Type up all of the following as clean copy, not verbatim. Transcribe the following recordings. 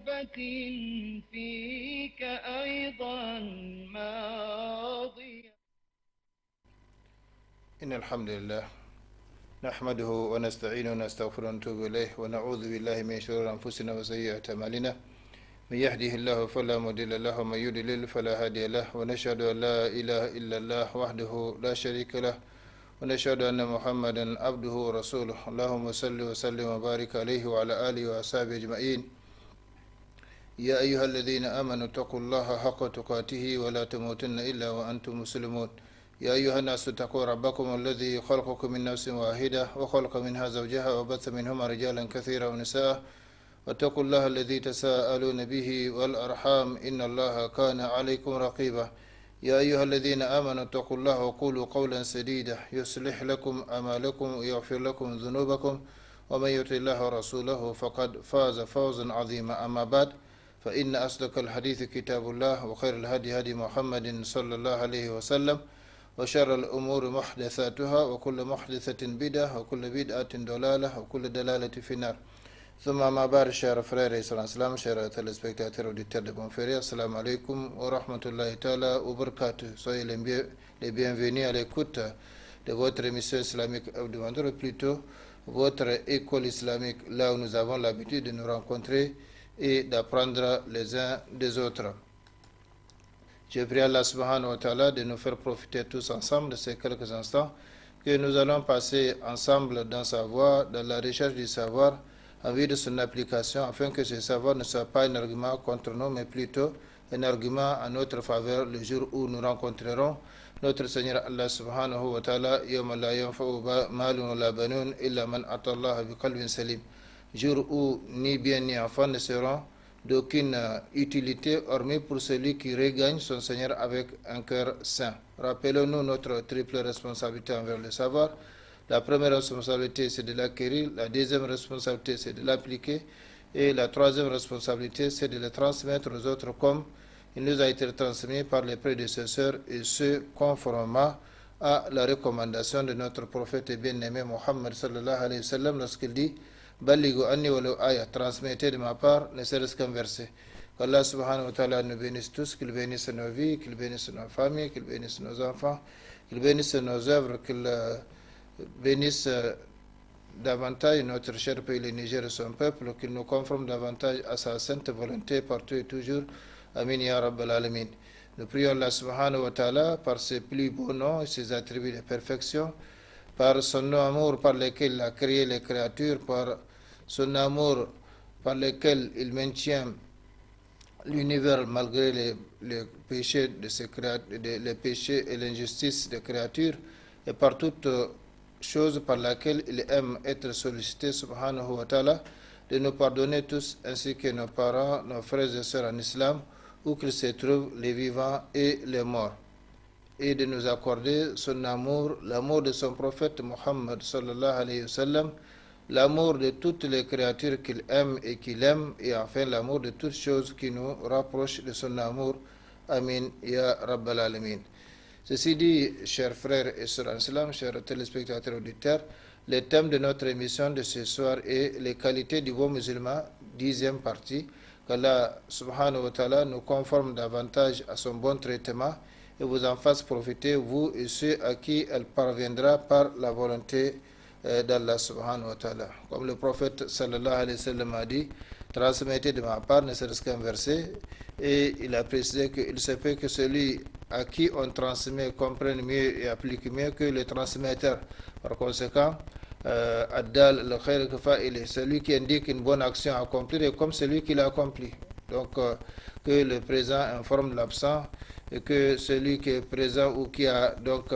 توبة فيك أيضا ماضية. إن الحمد لله نحمده ونستعينه ونستغفره ونتوب إليه ونعوذ بالله من شرور أنفسنا وسيئات أعمالنا من يهده الله فلا مضل له ومن يضلل فلا هادي له ونشهد أن لا إله إلا الله وحده لا شريك له ونشهد أن محمدا عبده ورسوله اللهم صل وسلم وبارك عليه وعلى آله وأصحابه أجمعين يا أيها الذين آمنوا اتقوا الله حق تقاته ولا تموتن إلا وأنتم مسلمون يا أيها الناس اتقوا ربكم الذي خلقكم من نفس واحدة وخلق منها زوجها وبث منهما رجالا كثيرا ونساء واتقوا الله الذي تساءلون به والأرحام إن الله كان عليكم رقيبا يا أيها الذين آمنوا اتقوا الله وقولوا قولا سديدا يصلح لكم أعمالكم ويغفر لكم ذنوبكم ومن يطع الله ورسوله فقد فاز فوزا عظيما أما بعد فإن أصدق الحديث كتاب الله وخير الهدي هدي محمد صلى الله عليه وسلم وشر الأمور محدثاتها وكل محدثة بدعة وكل بدعة ضلالة وكل دلالة في النار ثم ما بعد chers frères et sœurs en islam, chers téléspectateurs auditeurs de Bonferré, assalamu alaikum wa rahmatullahi ta'ala wa barakatuh. Soyez les bienvenus à l'écoute de votre émission islamique hebdomadaire, plutôt votre école islamique, là où nous avons l'habitude de nous rencontrer et d'apprendre les uns des autres. Je prie Allah subhanahu wa ta'ala de nous faire profiter tous ensemble de ces quelques instants que nous allons passer ensemble dans sa voie, dans la recherche du savoir, en vue de son application, afin que ce savoir ne soit pas un argument contre nous, mais plutôt un argument en notre faveur le jour où nous rencontrerons notre Seigneur Allah subhanahu wa ta'ala, yawma la yanfa'u malun wa la banun illa man ata Allah bi qalbin salim, jour où ni bien ni enfant ne seront d'aucune utilité, hormis pour celui qui regagne son Seigneur avec un cœur saint. Rappelons-nous notre triple responsabilité envers le savoir. La première responsabilité, c'est de l'acquérir. La deuxième responsabilité, c'est de l'appliquer. Et la troisième responsabilité, c'est de le transmettre aux autres comme il nous a été transmis par les prédécesseurs, et ce, conformément à la recommandation de notre prophète et bien-aimé Mohammed sallallahu alayhi wa sallam lorsqu'il dit « Ballighu anni walau aya » transmettez de ma part, ne serait-ce qu'un verset. Qu'Allah subhanahu wa ta'ala nous bénisse tous, qu'il bénisse nos vies, qu'il bénisse nos familles, qu'il bénisse nos enfants, qu'il bénisse nos œuvres, qu'il bénisse davantage notre cher pays, le Niger et son peuple, qu'il nous conforme davantage à sa sainte volonté partout et toujours. Amin ya Rabbal Alamin. Nous prions Allah subhanahu wa ta'ala par ses plus beaux noms et ses attributs de perfection, par son amour par lequel il a créé les créatures, par son amour par lequel il maintient l'univers malgré les péchés de ces les péchés et l'injustice des créatures, et par toute chose par laquelle il aime être sollicité subhanahu wa ta'ala, de nous pardonner tous, ainsi que nos parents, nos frères et sœurs en islam, où qu'ils se trouvent, les vivants et les morts, et de nous accorder son amour, l'amour de son prophète Muhammad sallallahu alayhi wa sallam, l'amour de toutes les créatures qu'il aime et qu'il aime, et enfin l'amour de toutes choses qui nous rapprochent de son amour. Amin ya Rabbal Alamin. Ceci dit, chers frères et sœurs en islam, chers téléspectateurs auditeurs, le thème de notre émission de ce soir est les qualités du bon musulman, 10e partie. Qu'Allah subhanahu wa ta'ala nous conforme davantage à son bon traitement et vous en fasse profiter, vous et ceux à qui elle parviendra par la volonté d'Allah subhanahu wa ta'ala. Comme le prophète sallallahu alayhi wa sallam a dit, transmettez de ma part ne serait-ce qu'un verset, et il a précisé qu'il se peut que celui à qui on transmet comprenne mieux et applique mieux que le transmetteur. Par conséquent, Addal al-Khair Kafa'il, celui qui indique une bonne action à accomplir est comme celui qui l'a accompli. Donc, que le présent informe l'absent, et que celui qui est présent ou qui a donc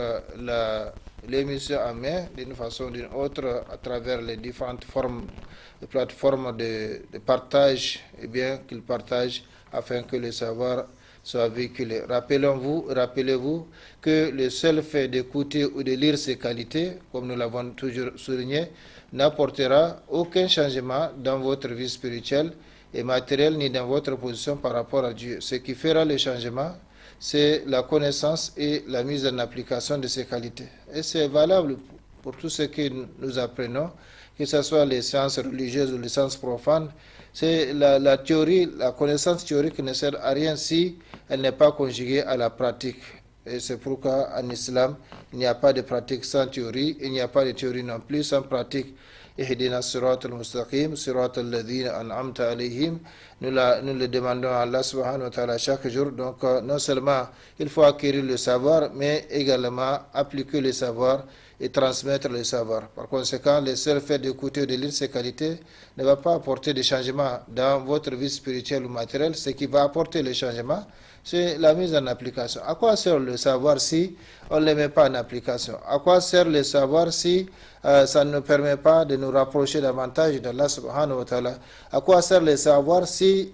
l'émission en main, d'une façon ou d'une autre, à travers les différentes formes, de plateformes de partage, eh bien, qu'il partage afin que le savoir soit véhiculé. Rappelez-vous que le seul fait d'écouter ou de lire ces qualités, comme nous l'avons toujours souligné, n'apportera aucun changement dans votre vie spirituelle et matérielle, ni dans votre position par rapport à Dieu. Ce qui fera le changement, c'est la connaissance et la mise en application de ces qualités. Et c'est valable pour tout ce que nous apprenons, que ce soit les sciences religieuses ou les sciences profanes. C'est la théorie, la connaissance théorique ne sert à rien si elle n'est pas conjuguée à la pratique. Et c'est pourquoi en islam, il n'y a pas de pratique sans théorie, il n'y a pas de théorie non plus sans pratique. Ihdina sirat al-mustaqim, sirat al-ladhina an'amta alayhim. Nous le demandons à Allah subhanahu wa ta'ala chaque jour. Donc non seulement il faut acquérir le savoir, mais également appliquer le savoir et transmettre le savoir. Par conséquent, le seul fait d'écouter ou de lire ces qualités ne va pas apporter de changement dans votre vie spirituelle ou matérielle. Ce qui va apporter le changement, c'est la mise en application. À quoi sert le savoir si on ne le met pas en application? À quoi sert le savoir si ça ne nous permet pas de nous rapprocher davantage d'Allah subhanahu wa ta'ala? À quoi sert le savoir si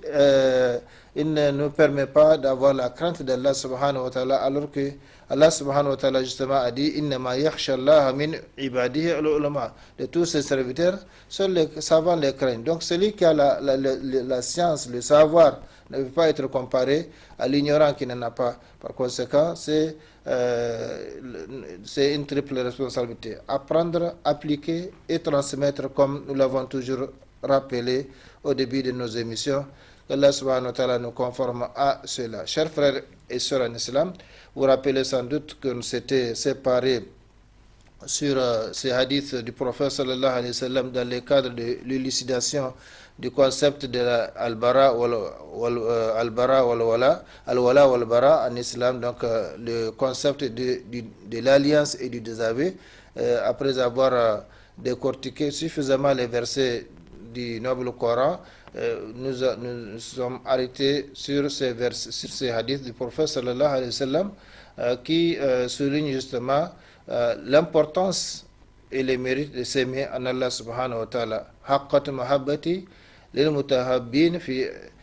il ne nous permet pas d'avoir la crainte d'Allah subhanahu wa ta'ala, alors que Allah subhanahu wa ta'ala justement a dit innama yakhsha Allah min ibadihi al-ulama. De tous ses serviteurs, seuls les savants les craignent. Donc celui qui a la science, le savoir, ne peut pas être comparé à l'ignorant qui n'en a pas. Par conséquent, c'est une triple responsabilité. Apprendre, appliquer et transmettre, comme nous l'avons toujours rappelé au début de nos émissions. Allah subhanahu wa ta'ala nous conforme à cela. Chers frères et sœurs en islam, vous rappelez sans doute qu'on s'était séparés sur ces hadiths du prophète sallallahu alayhi wa sallam dans le cadre de l'élucidation du concept de al-bara wal-wala wal-bara en islam, donc le concept de l'alliance et du désaveu. Après avoir décortiqué suffisamment les versets du noble Coran, nous sommes arrêtés sur ces hadiths du prophète sallallahu alayhi wa sallam qui soulignent justement l'importance et les mérites de s'aimer en Allah subhanahu wa ta'ala. Haqqat mahabbati lil mutahabbin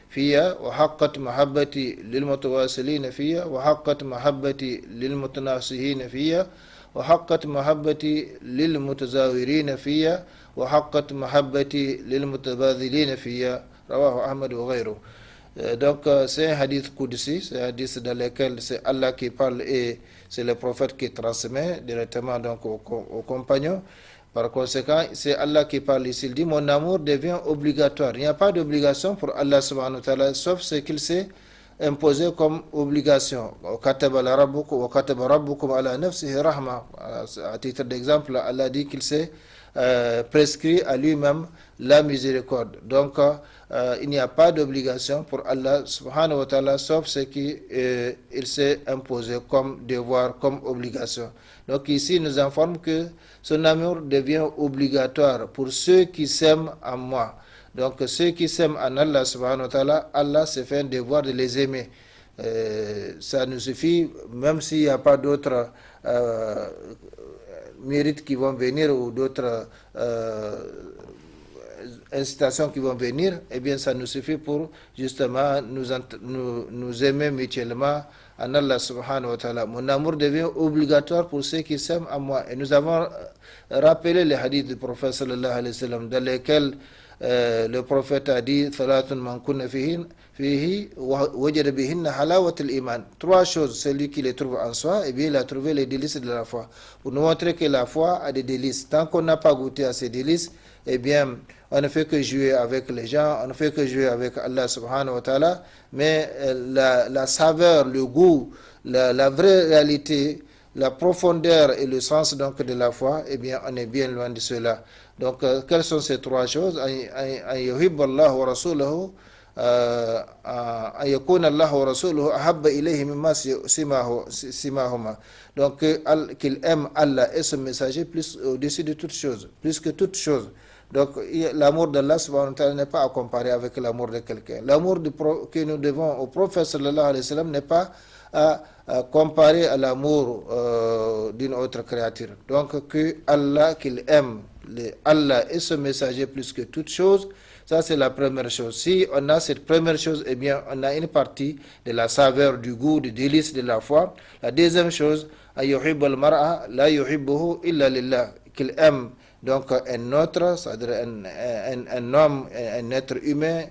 fiya wa haqqat mahabbati lil mutawassilin fiya wa haqqat mahabbati lil mutanasihin fiya wa haqqat mahabbati lil mutazawirin fiya wa haqqat mahabbati lil mutabadhilin fiya. Rawahu Ahmad wa ghayruhu. Donc c'est un hadith Qudsi, c'est un hadith dans lequel c'est Allah qui parle et c'est le prophète qui transmet directement donc aux compagnons. Par conséquent, c'est Allah qui parle ici. Il dit mon amour devient obligatoire. Il n'y a pas d'obligation pour Allah subhanahu wa ta'ala, sauf ce qu'il s'est imposé comme obligation. Kataba rabbukum ala nafsihi rahma. À titre d'exemple, Allah dit qu'il s'est prescrit à lui-même la miséricorde. Donc il n'y a pas d'obligation pour Allah subhanahu wa ta'ala, sauf ce qu'il s'est imposé comme devoir, comme obligation. Donc ici, il nous informe que son amour devient obligatoire pour ceux qui s'aiment en moi. Donc ceux qui s'aiment en Allah subhanahu wa ta'ala, Allah s'est fait un devoir de les aimer. Ça nous suffit, même s'il n'y a pas d'autres mérites qui vont venir ou d'autres incitations qui vont venir, eh bien ça nous suffit pour justement nous aimer mutuellement en Allah subhanahu wa ta'ala. Mon amour devient obligatoire pour ceux qui s'aiment à moi. Et nous avons rappelé les hadiths du prophète sallallahu alayhi wa sallam dans lesquels le prophète a dit Thalatun man kunna fihi wajada bihinna halawat al-iman. Trois choses, celui qui les trouve en soi, eh bien il a trouvé les délices de la foi. Pour nous montrer que la foi a des délices. Tant qu'on n'a pas goûté à ces délices, eh bien on ne fait que jouer avec les gens, on ne fait que jouer avec Allah subhanahu wa ta'ala, mais la saveur, le goût, la vraie réalité, la profondeur et le sens donc de la foi, eh bien on est bien loin de cela. Donc quelles sont ces trois choses? An yuhibba Allah wa rasuluhu, an yakuna Allah wa rasuluhu ahabba ilayhi mimma simahuma. Donc qu'il aime Allah et son messager plus au-dessus de toutes choses, plus que toutes choses. Donc l'amour d'Allah subhanahu wa ta'ala n'est pas à comparer avec l'amour de quelqu'un. L'amour que nous devons au prophète sallallahu alayhi wa sallam n'est pas à comparer à l'amour d'une autre créature. Donc que Allah, qu'il aime Allah et son messager plus que toute chose, ça c'est la première chose. Si on a cette première chose, eh bien on a une partie de la saveur, du goût, du délice de la foi. La deuxième chose, ayuhibbu al-mar'a la yuhibbuhu illa lillah, qu'il aime donc un autre, c'est-à-dire un homme, un être humain,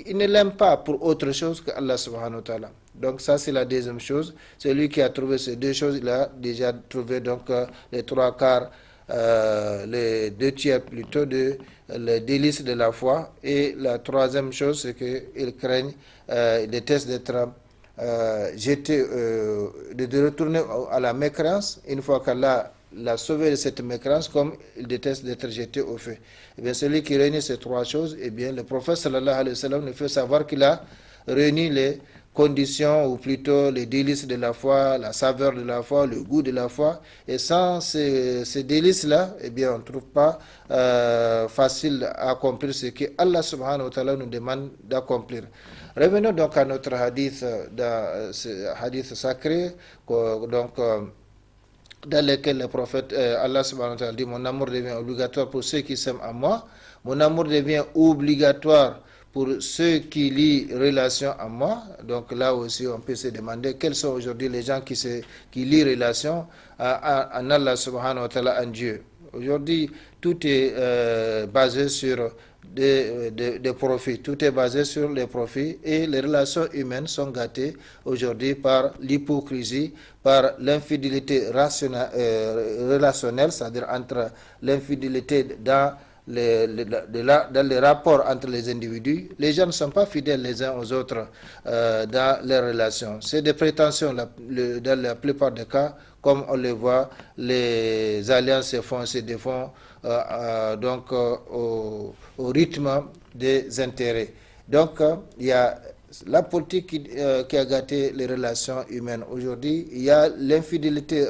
il ne l'aime pas pour autre chose que Allah subhanahu wa ta'ala. Donc ça c'est la deuxième chose. Celui qui a trouvé ces deux choses, il a déjà trouvé donc les trois quarts les 2 tiers plutôt de les délices de la foi. Et la troisième chose, c'est qu'ils craignent, ils détestent d'être jetés, de retourner à la mécréance une fois qu'Allah l'a sauvé de cette mécréance, comme il déteste d'être jeté au feu. Et bien, celui qui réunit ces 3 choses, eh bien, le prophète sallallahu alayhi wa sallam nous fait savoir qu'il a réuni les conditions, ou plutôt les délices de la foi, la saveur de la foi, le goût de la foi. Et sans ces délices-là, eh bien, on ne trouve pas facile à accomplir ce que Allah subhanahu wa ta'ala nous demande d'accomplir. Revenons donc à notre hadith, ce hadith sacré, donc, dans lequel le prophète, Allah subhanahu wa ta'ala dit: mon amour devient obligatoire pour ceux qui s'aiment à moi, mon amour devient obligatoire pour ceux qui lient relation à moi. Donc là aussi on peut se demander quels sont aujourd'hui les gens qui lient relation à Allah subhanahu wa ta'ala, en Dieu. Aujourd'hui tout est basé sur des profits, tout est basé sur les profits, et les relations humaines sont gâtées aujourd'hui par l'hypocrisie, par l'infidélité relationnelle, c'est-à-dire entre l'infidélité dans les rapports entre les individus. Les gens ne sont pas fidèles les uns aux autres dans les relations. C'est des prétentions dans la plupart des cas, comme on le voit, les alliances se défont donc au rythme des intérêts. Donc il y a la politique qui a gâté les relations humaines aujourd'hui. Il y a l'infidélité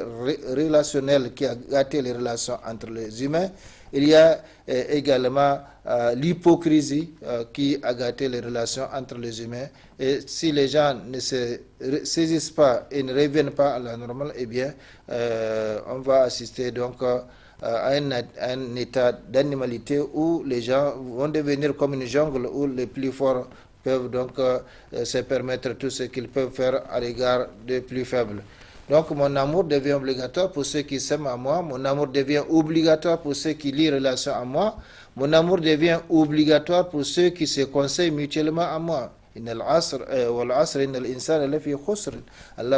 relationnelle qui a gâté les relations entre les humains. Il y a également l'hypocrisie qui a gâté les relations entre les humains. Et si les gens ne se saisissent pas et ne reviennent pas à la normale, eh bien, on va assister donc à un état d'animalité où les gens vont devenir comme une jungle, où les plus forts peuvent donc se permettre tout ce qu'ils peuvent faire à l'égard des plus faibles. Donc mon amour devient obligatoire pour ceux qui s'aiment à moi, mon amour devient obligatoire pour ceux qui lient relation à moi, mon amour devient obligatoire pour ceux qui se conseillent mutuellement à moi. Allah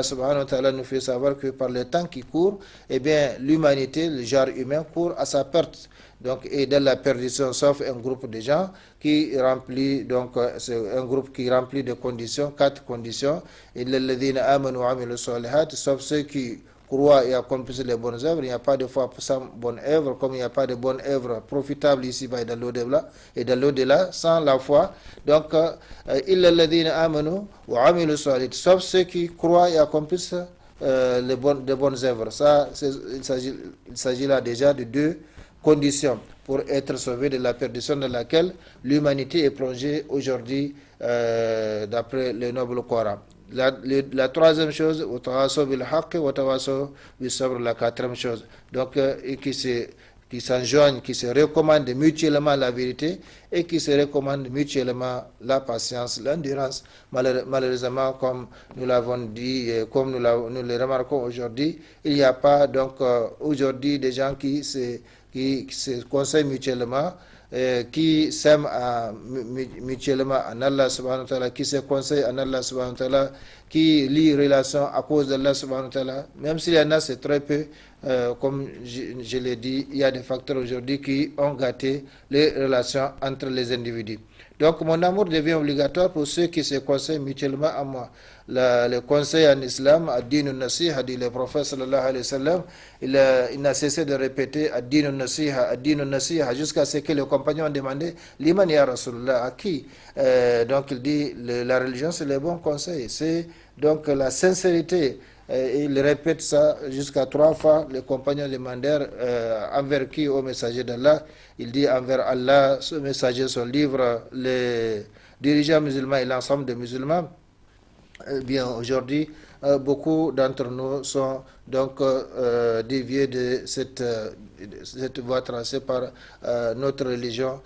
subhanahu wa ta'ala nous fait savoir que par le temps qui court, eh bien, l'humanité, le genre humain court à sa perte. Donc, et dans la perdition, sauf un groupe de gens qui remplit, donc c'est un groupe qui remplit de conditions, 4 conditions. Sauf ceux qui croient et accomplissent les bonnes œuvres. Il n'y a pas de foi sans bonne œuvre, comme il n'y a pas de bonne œuvre profitable ici-bas et dans l'au-delà, sans la foi. Donc, sauf ceux qui croient et accomplissent de bonnes œuvres. Ça, il s'agit là déjà de 2 conditions pour être sauvé de la perdition dans laquelle l'humanité est plongée aujourd'hui, d'après le noble Coran. La troisième chose, la 4e chose, donc qui s'enjoignent, qui se recommandent mutuellement la vérité et qui se recommandent mutuellement la patience, l'endurance. Malheureusement, comme nous l'avons dit, comme nous le remarquons aujourd'hui, il n'y a pas donc aujourd'hui des gens qui se conseillent mutuellement, qui s'aiment mutuellement en Allah subhanahu wa ta'ala, qui se conseillent en Allah subhanahu wa ta'ala, qui lient relation à cause d'Allah subhanahu wa ta'ala. Même s'il y en a, c'est très peu. Comme je l'ai dit, il y a des facteurs aujourd'hui qui ont gâté les relations entre les individus. Donc mon amour devient obligatoire pour ceux qui se conseillent mutuellement à moi. Le conseil en islam, ad-din nasiha, dit le prophète sallallahu alayhi wa sallam, il n'a cessé de répéter ad-din nasiha, jusqu'à ce que les compagnons ont demandé: liman ya Rasulullah, à qui? Donc il dit: la religion c'est le bon conseil, c'est donc la sincérité. Il répète ça jusqu'à 3 fois. Les compagnons demandèrent envers qui, au messager d'Allah? Il dit: envers Allah, ce messager, son livre, les dirigeants musulmans et l'ensemble des musulmans. Bien, aujourd'hui, beaucoup d'entre nous sont donc déviés de cette voie tracée par notre religion,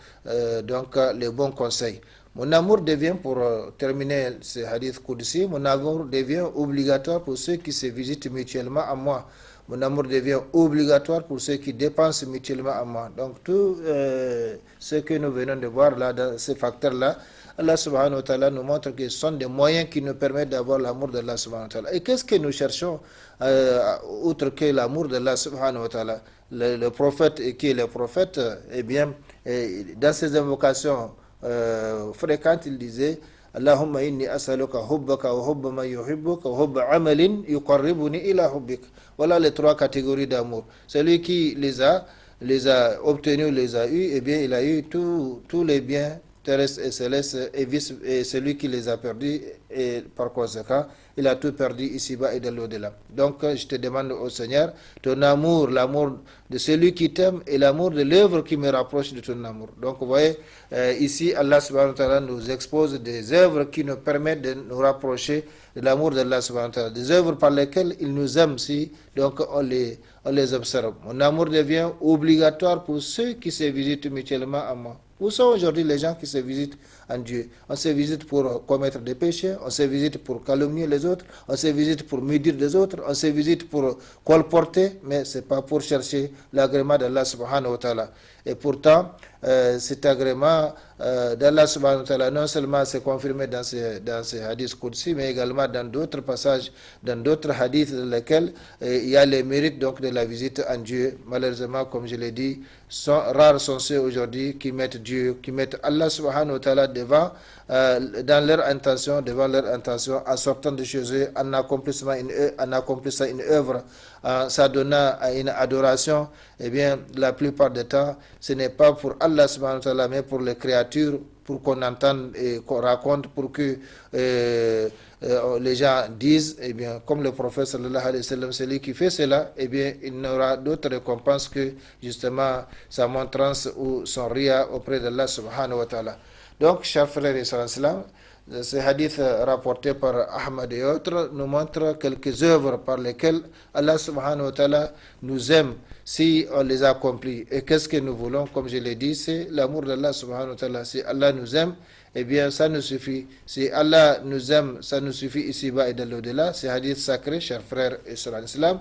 donc les bons conseils. Mon amour devient, pour terminer ce hadith Qudsi, mon amour devient obligatoire pour ceux qui se visitent mutuellement à moi. Mon amour devient obligatoire pour ceux qui dépensent mutuellement à moi. Donc tout ce que nous venons de voir là, dans ces facteurs-là, Allah subhanahu wa ta'ala nous montre que ce sont des moyens qui nous permettent d'avoir l'amour d'Allah subhanahu wa ta'ala. Et qu'est-ce que nous cherchons outre que l'amour d'Allah subhanahu wa ta'ala? le prophète et qui est le prophète, eh bien, dans ses invocations fréquentes, il disait Allahumma inni as'aluka hubbaka wa hubba man yuhibbuka wa hubba amalin yuqarribuni ila hubbik. Voilà les trois catégories d'amour. Celui qui les a obtenus, les a eus, eh bien, il a eu tous les biens terrestres et célestes, et celui qui les a perdus, et par conséquent, il a tout perdu ici-bas et de l'au-delà. Donc, je te demande au Seigneur, ton amour, l'amour de celui qui t'aime et l'amour de l'œuvre qui me rapproche de ton amour. Donc, vous voyez, ici, Allah subhanahu wa ta'ala nous expose des œuvres qui nous permettent de nous rapprocher de l'amour d'Allah subhanahu wa ta'ala. Des œuvres par lesquelles il nous aime, si donc on les observe. Mon amour devient obligatoire pour ceux qui se visitent mutuellement à moi. Où sont aujourd'hui les gens qui se visitent en Dieu? On se visite pour commettre des péchés, on se visite pour calomnier les autres, on se visite pour médire les autres, on se visite pour colporter, mais ce n'est pas pour chercher l'agrément d'Allah subhanahu wa ta'ala. Et pourtant, cet agrément d'Allah subhanahu wa ta'ala, non seulement c'est confirmé dans ces hadiths Qudsi, mais également dans d'autres passages, dans d'autres hadiths dans lesquels il y a les mérites donc, de la visite en Dieu. Malheureusement, comme je l'ai dit, rares sont ceux aujourd'hui qui mettent Dieu, qui mettent Allah subhanahu wa ta'ala devant leur intention, en sortant de chez eux, en accomplissant une œuvre, en s'adonnant à une adoration. Eh bien, la plupart du temps, ce n'est pas pour Allah subhanahu wa ta'ala, mais pour les créatures, pour qu'on entende et qu'on raconte, pour que les gens disent, eh bien, comme le prophète sallallahu alayhi wa sallam, celui qui fait cela, eh bien, il n'aura d'autre récompense que justement sa montrance ou son ria auprès d'Allah subhanahu wa ta'ala. Donc, chers frères et sœurs, ce hadith rapporté par Ahmad et autres nous montre quelques œuvres par lesquelles Allah subhanahu wa ta'ala nous aime si on les accomplit. Et qu'est-ce que nous voulons? Comme je l'ai dit, c'est l'amour d'Allah subhanahu wa ta'ala. Si Allah nous aime, eh bien ça nous suffit. Si Allah nous aime, ça nous suffit ici-bas et de l'au-delà. Ces hadiths sacrés, chers frères et sœurs en islam,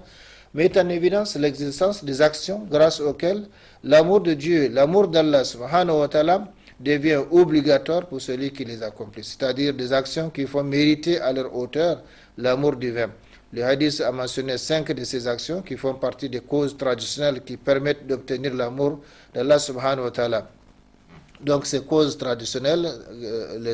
met en évidence l'existence des actions grâce auxquelles l'amour de Dieu, l'amour d'Allah subhanahu wa ta'ala devient obligatoire pour celui qui les accomplit. C'est-à-dire des actions qui font mériter à leur auteur l'amour divin. Le hadith a mentionné 5 de ces actions qui font partie des causes traditionnelles qui permettent d'obtenir l'amour d'Allah subhanahu wa ta'ala. Donc ces causes traditionnelles,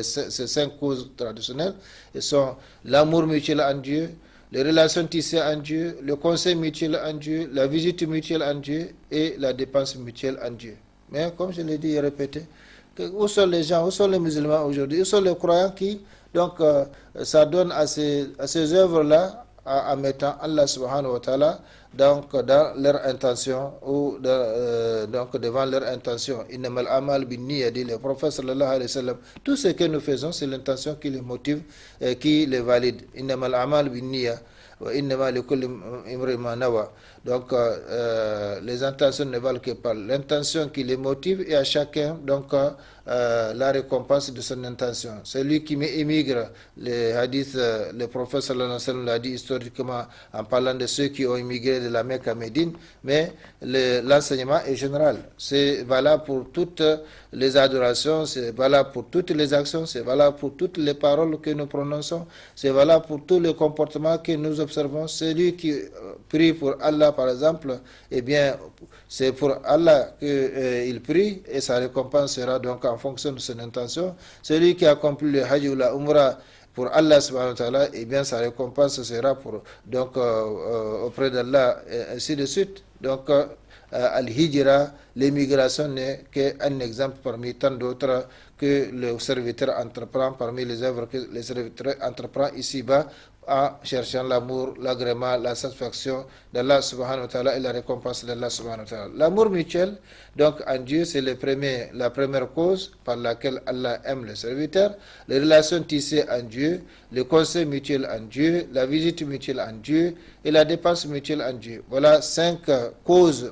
ces 5 causes traditionnelles, sont l'amour mutuel en Dieu, les relations tissées en Dieu, le conseil mutuel en Dieu, la visite mutuelle en Dieu et la dépense mutuelle en Dieu. Mais comme je l'ai dit et répété, où sont les gens, où sont les musulmans aujourd'hui, où sont les croyants qui donc s'adonnent à ces œuvres-là en mettant Allah subhanahu wa ta'ala donc dans leur intention ou donc devant leur intention. Innamal amal bin niyya, dit le prophète sallallahu alayhi wa sallam. Tout ce que nous faisons, c'est l'intention qui les motive, qui les valide. Innamal amal bin niyya wa innama likulli imrin ma nawa. Donc les intentions ne valent que par l'intention qui les motive et à chacun donc la récompense de son intention. Celui qui émigre, le hadith, le prophète sallallahu alayhi wa sallam l'a dit historiquement en parlant de ceux qui ont immigré de la Mecque à Médine, mais l'enseignement est général. C'est valable pour toutes les adorations, c'est valable pour toutes les actions, c'est valable pour toutes les paroles que nous prononçons, c'est valable pour tous les comportements que nous observons. Celui qui prie pour Allah, par exemple, eh bien, c'est pour Allah qu'il prie et sa récompense sera donc en fonction de son intention. Celui qui accomplit le Hajj ou la Umrah pour Allah subhanahu wa ta'ala, eh bien sa récompense sera donc auprès d'Allah, et ainsi de suite. Donc al-hijra, l'émigration n'est qu'un exemple parmi tant d'autres que le serviteur entreprend, parmi les œuvres que le serviteur entreprend ici-bas, en cherchant l'amour, l'agrément, la satisfaction d'Allah subhanahu wa ta'ala et la récompense d'Allah subhanahu wa ta'ala. L'amour mutuel, donc en Dieu, c'est la première cause par laquelle Allah aime le serviteur. Les relations tissées en Dieu, le conseil mutuel en Dieu, la visite mutuelle en Dieu et la dépense mutuelle en Dieu. Voilà 5 causes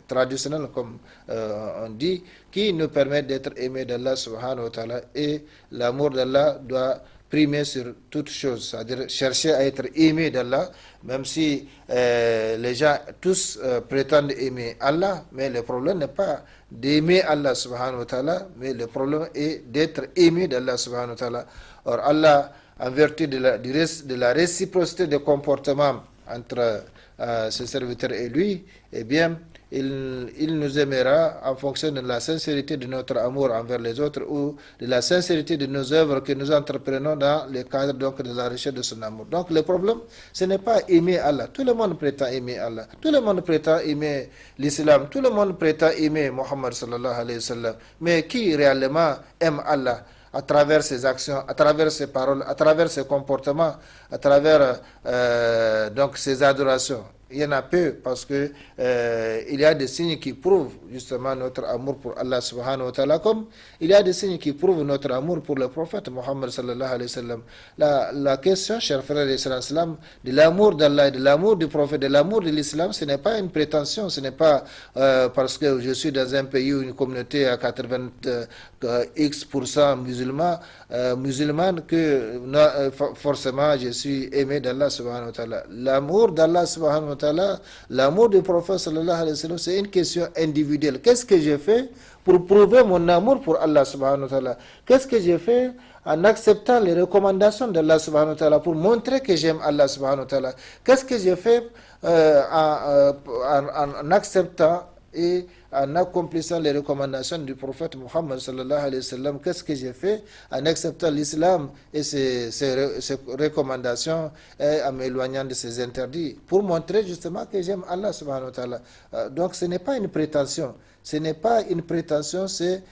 traditionnelles, comme on dit, qui nous permettent d'être aimés d'Allah subhanahu wa ta'ala, et l'amour d'Allah doit primer sur toute chose, c'est-à-dire chercher à être aimé d'Allah, même si les gens tous prétendent aimer Allah, mais le problème n'est pas d'aimer Allah subhanahu wa ta'ala, mais le problème est d'être aimé d'Allah subhanahu wa ta'ala. Or Allah, en vertu de la réciprocité des comportements entre ce serviteur et lui, eh bien, il nous aimera en fonction de la sincérité de notre amour envers les autres ou de la sincérité de nos œuvres que nous entreprenons dans le cadre donc de la recherche de son amour. Donc le problème, ce n'est pas aimer Allah. Tout le monde prétend aimer Allah. Tout le monde prétend aimer l'islam. Tout le monde prétend aimer Mohammed sallallahu alayhi wa sallam. Mais qui réellement aime Allah à travers ses actions, à travers ses paroles, à travers ses comportements, à travers donc ses adorations? Il y en a peu parce que il y a des signes qui prouvent justement notre amour pour Allah subhanahu wa ta'ala, comme il y a des signes qui prouvent notre amour pour le prophète Mohammed sallallahu alayhi wa sallam. La question, chers frères et sœurs, de l'amour d'Allah, de l'amour du prophète, de l'amour de l'islam, ce n'est pas une prétention, ce n'est pas parce que je suis dans un pays ou une communauté à 80x% musulmane que forcément je suis aimé d'Allah subhanahu wa ta'ala. L'amour d'Allah subhanahu wa ta'ala, l'amour du prophète sallallahu alayhi wa sallam, c'est une question individuelle. Qu'est-ce que j'ai fait pour prouver mon amour pour Allah subhanahu wa ta'ala? Qu'est-ce que j'ai fait en acceptant les recommandations d'Allah subhanahu wa ta'ala pour montrer que j'aime Allah subhanahu wa ta'ala? Qu'est-ce que j'ai fait en acceptant et en accomplissant les recommandations du prophète Mohammed sallallahu alayhi wa sallam? Qu'est-ce que j'ai fait en acceptant l'islam et ses recommandations et en m'éloignant de ses interdits pour montrer justement que j'aime Allah subhanahu wa ta'ala? Donc ce n'est pas une prétention. Ce n'est pas une prétention, c'est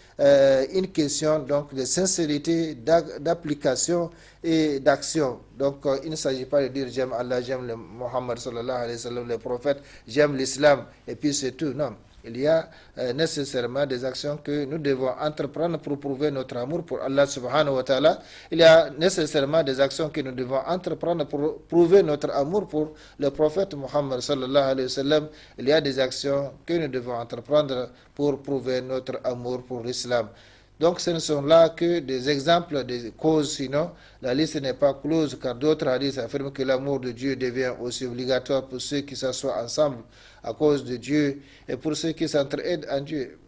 une question donc de sincérité, d'application et d'action. Donc il ne s'agit pas de dire j'aime Allah, j'aime le Mohammed sallallahu alayhi wa sallam, le prophète, j'aime l'islam et puis c'est tout. Non. Il y a nécessairement des actions que nous devons entreprendre pour prouver notre amour pour Allah subhanahu wa ta'ala. Il y a nécessairement des actions que nous devons entreprendre pour prouver notre amour pour le prophète Mohammed sallallahu alayhi wa sallam. Il y a des actions que nous devons entreprendre pour prouver notre amour pour l'islam. Donc ce ne sont là que des exemples, des causes, sinon la liste n'est pas close, car d'autres hadiths affirment que l'amour de Dieu devient aussi obligatoire pour ceux qui s'assoient ensemble à cause de Dieu et pour ceux qui s'entraident en Dieu.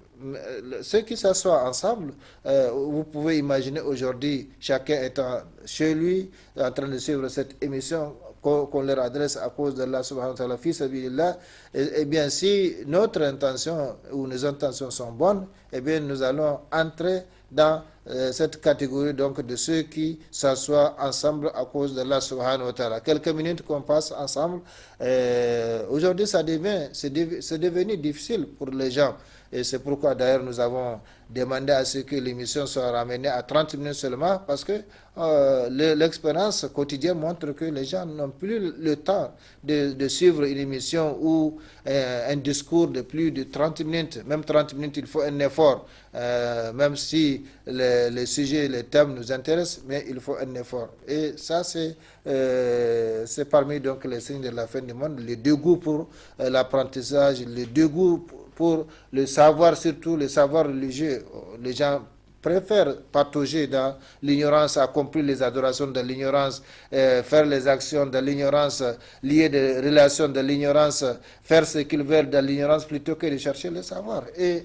Ceux qui s'assoient ensemble, vous pouvez imaginer aujourd'hui chacun étant chez lui en train de suivre cette émission qu'on leur adresse à cause d'Allah subhanahu wa ta'ala, fi sabilillah. Eh bien, si notre intention ou nos intentions sont bonnes, eh bien, nous allons entrer dans cette catégorie donc de ceux qui s'assoient ensemble à cause d'Allah subhanahu wa ta'ala. Quelques minutes qu'on passe ensemble, aujourd'hui c'est devenu difficile pour les gens. Et c'est pourquoi d'ailleurs nous avons demandé à ce que l'émission soit ramenée à 30 minutes seulement, parce que l'expérience quotidienne montre que les gens n'ont plus le temps de suivre une émission ou un discours de plus de 30 minutes. Même 30 minutes, il faut un effort, même si les sujets, les thèmes nous intéressent, mais il faut un effort. Et ça, c'est parmi donc les signes de la fin du monde, le dégoût pour l'apprentissage, le dégoût pour le savoir, surtout le savoir religieux. Les gens préfèrent patauger dans l'ignorance, accomplir les adorations de l'ignorance, faire les actions de l'ignorance, lier des relations de l'ignorance, faire ce qu'ils veulent de l'ignorance plutôt que de chercher le savoir. Et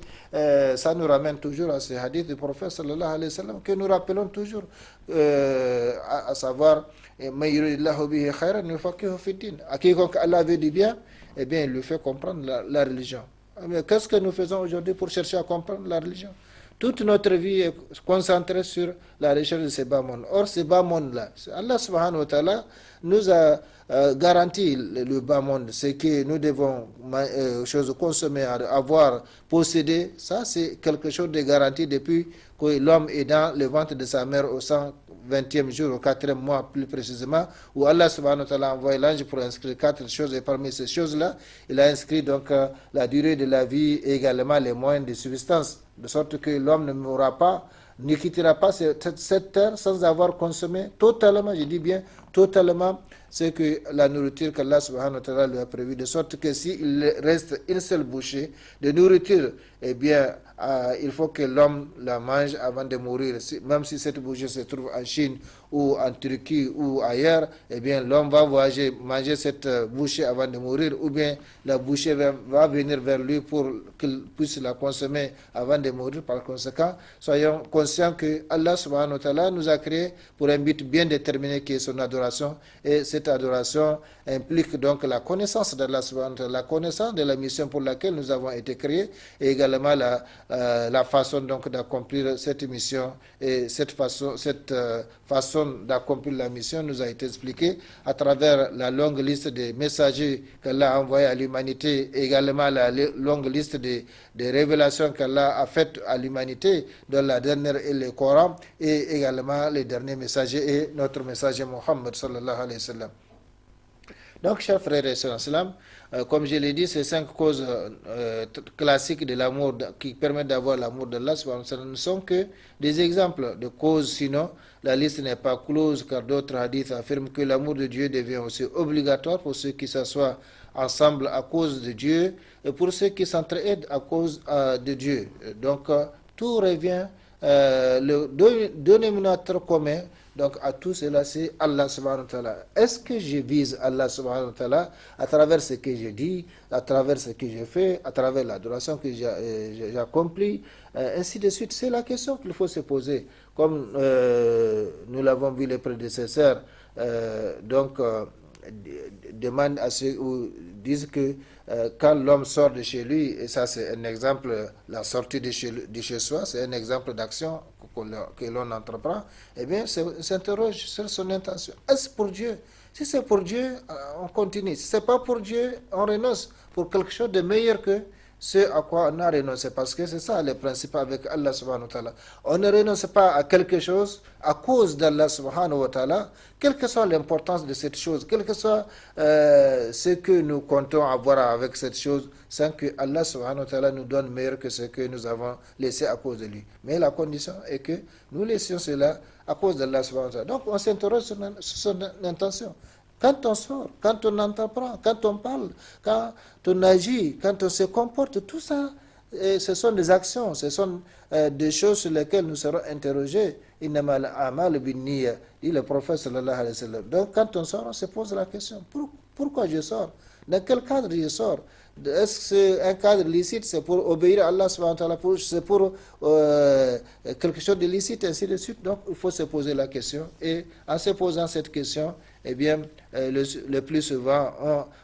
ça nous ramène toujours à ce hadith du prophète sallallahu alayhi wa sallam que nous rappelons toujours, à savoir à quiconque Allah veut du bien, eh bien il lui fait comprendre la religion. Mais qu'est-ce que nous faisons aujourd'hui pour chercher à comprendre la religion? Toute notre vie est concentrée sur la recherche de ces bas mondes. Or, ces bas mondes-là, Allah subhanahu wa ta'ala nous a garanti le bas monde. C'est que nous devons consommer, avoir, posséder. Ça, c'est quelque chose de garanti depuis que l'homme est dans le ventre de sa mère au 120e jour, au 4e mois plus précisément, où Allah subhanahu wa ta'ala a envoyé l'ange pour inscrire 4 choses. Et parmi ces choses-là, il a inscrit donc la durée de la vie et également les moyens de subsistance, de sorte que l'homme ne mourra pas, ne quittera pas cette terre sans avoir consommé totalement, je dis bien totalement, c'est que la nourriture qu'Allah subhanahu wa ta'ala lui a prévue, de sorte que s'il reste une seule bouchée de nourriture eh bien, il faut que l'homme la mange avant de mourir. Même si cette bouchée se trouve en Chine ou en Turquie ou ailleurs, eh bien, l'homme va manger cette bouchée avant de mourir, ou bien la bouchée va venir vers lui pour qu'il puisse la consommer avant de mourir. Par conséquent, soyons conscients que Allah subhanahu wa ta'ala nous a créés pour un but bien déterminé qui est son adoration, et cette adoration implique donc la connaissance d'Allah subhanahu wa ta'ala, la connaissance de la mission pour laquelle nous avons été créés, et également la façon donc d'accomplir cette mission. Et cette façon d'accomplir la mission nous a été expliquée à travers la longue liste des messagers qu'Allah a envoyés à l'humanité, et également la longue liste des révélations qu'Allah a faites à l'humanité, dans la dernière est le Coran, et également les derniers messagers et notre messager Mohammed sallallahu alayhi wa sallam. Donc, chers frères et sœurs, comme je l'ai dit, ces 5 causes classiques de l'amour qui permettent d'avoir l'amour d'Allah ne sont que des exemples de causes. Sinon, la liste n'est pas close, car d'autres hadiths affirment que l'amour de Dieu devient aussi obligatoire pour ceux qui s'assoient ensemble à cause de Dieu et pour ceux qui s'entraident à cause de Dieu. Donc, tout revient, le dénominateur commun, donc à tout cela, c'est Allah subhanahu wa ta'ala. Est-ce que je vise Allah subhanahu wa ta'ala à travers ce que je dis, à travers ce que je fais, à travers l'adoration que j'ai accomplie, ainsi de suite? C'est la question qu'il faut se poser. Comme nous l'avons vu les prédécesseurs, demandent à ceux ou disent que quand l'homme sort de chez lui, et ça c'est un exemple, la sortie de chez soi, c'est un exemple d'action que l'on entreprend, eh bien, s'interroge sur son intention. Est-ce pour Dieu? Si c'est pour Dieu, on continue. Si ce n'est pas pour Dieu, on renonce pour quelque chose de meilleur que ce à quoi on a renoncé. Parce que c'est ça le principe avec Allah subhanahu wa ta'ala. On ne renonce pas à quelque chose à cause d'Allah subhanahu wa ta'ala, quelle que soit l'importance de cette chose, quel que soit ce que nous comptons avoir avec cette chose, sans que Allah subhanahu wa ta'ala nous donne meilleur que ce que nous avons laissé à cause de lui. Mais la condition est que nous laissions cela à cause d'Allah subhanahu wa ta'ala. Donc on s'interroge sur son intention. Quand on sort, quand on entreprend, quand on parle, quand on agit, quand on se comporte, tout ça, ce sont des actions, ce sont des choses sur lesquelles nous serons interrogés. Innamal a'malu bin-niyya, dit le prophète sallallahu alayhi wa sallam. Donc quand on sort, on se pose la question, pourquoi je sors? Dans quel cadre je sors? Est-ce que c'est un cadre licite? C'est pour obéir à Allah subhanahu wa ta'ala, c'est pour quelque chose de licite, ainsi de suite. Donc il faut se poser la question, et en se posant cette question, eh bien, le plus souvent,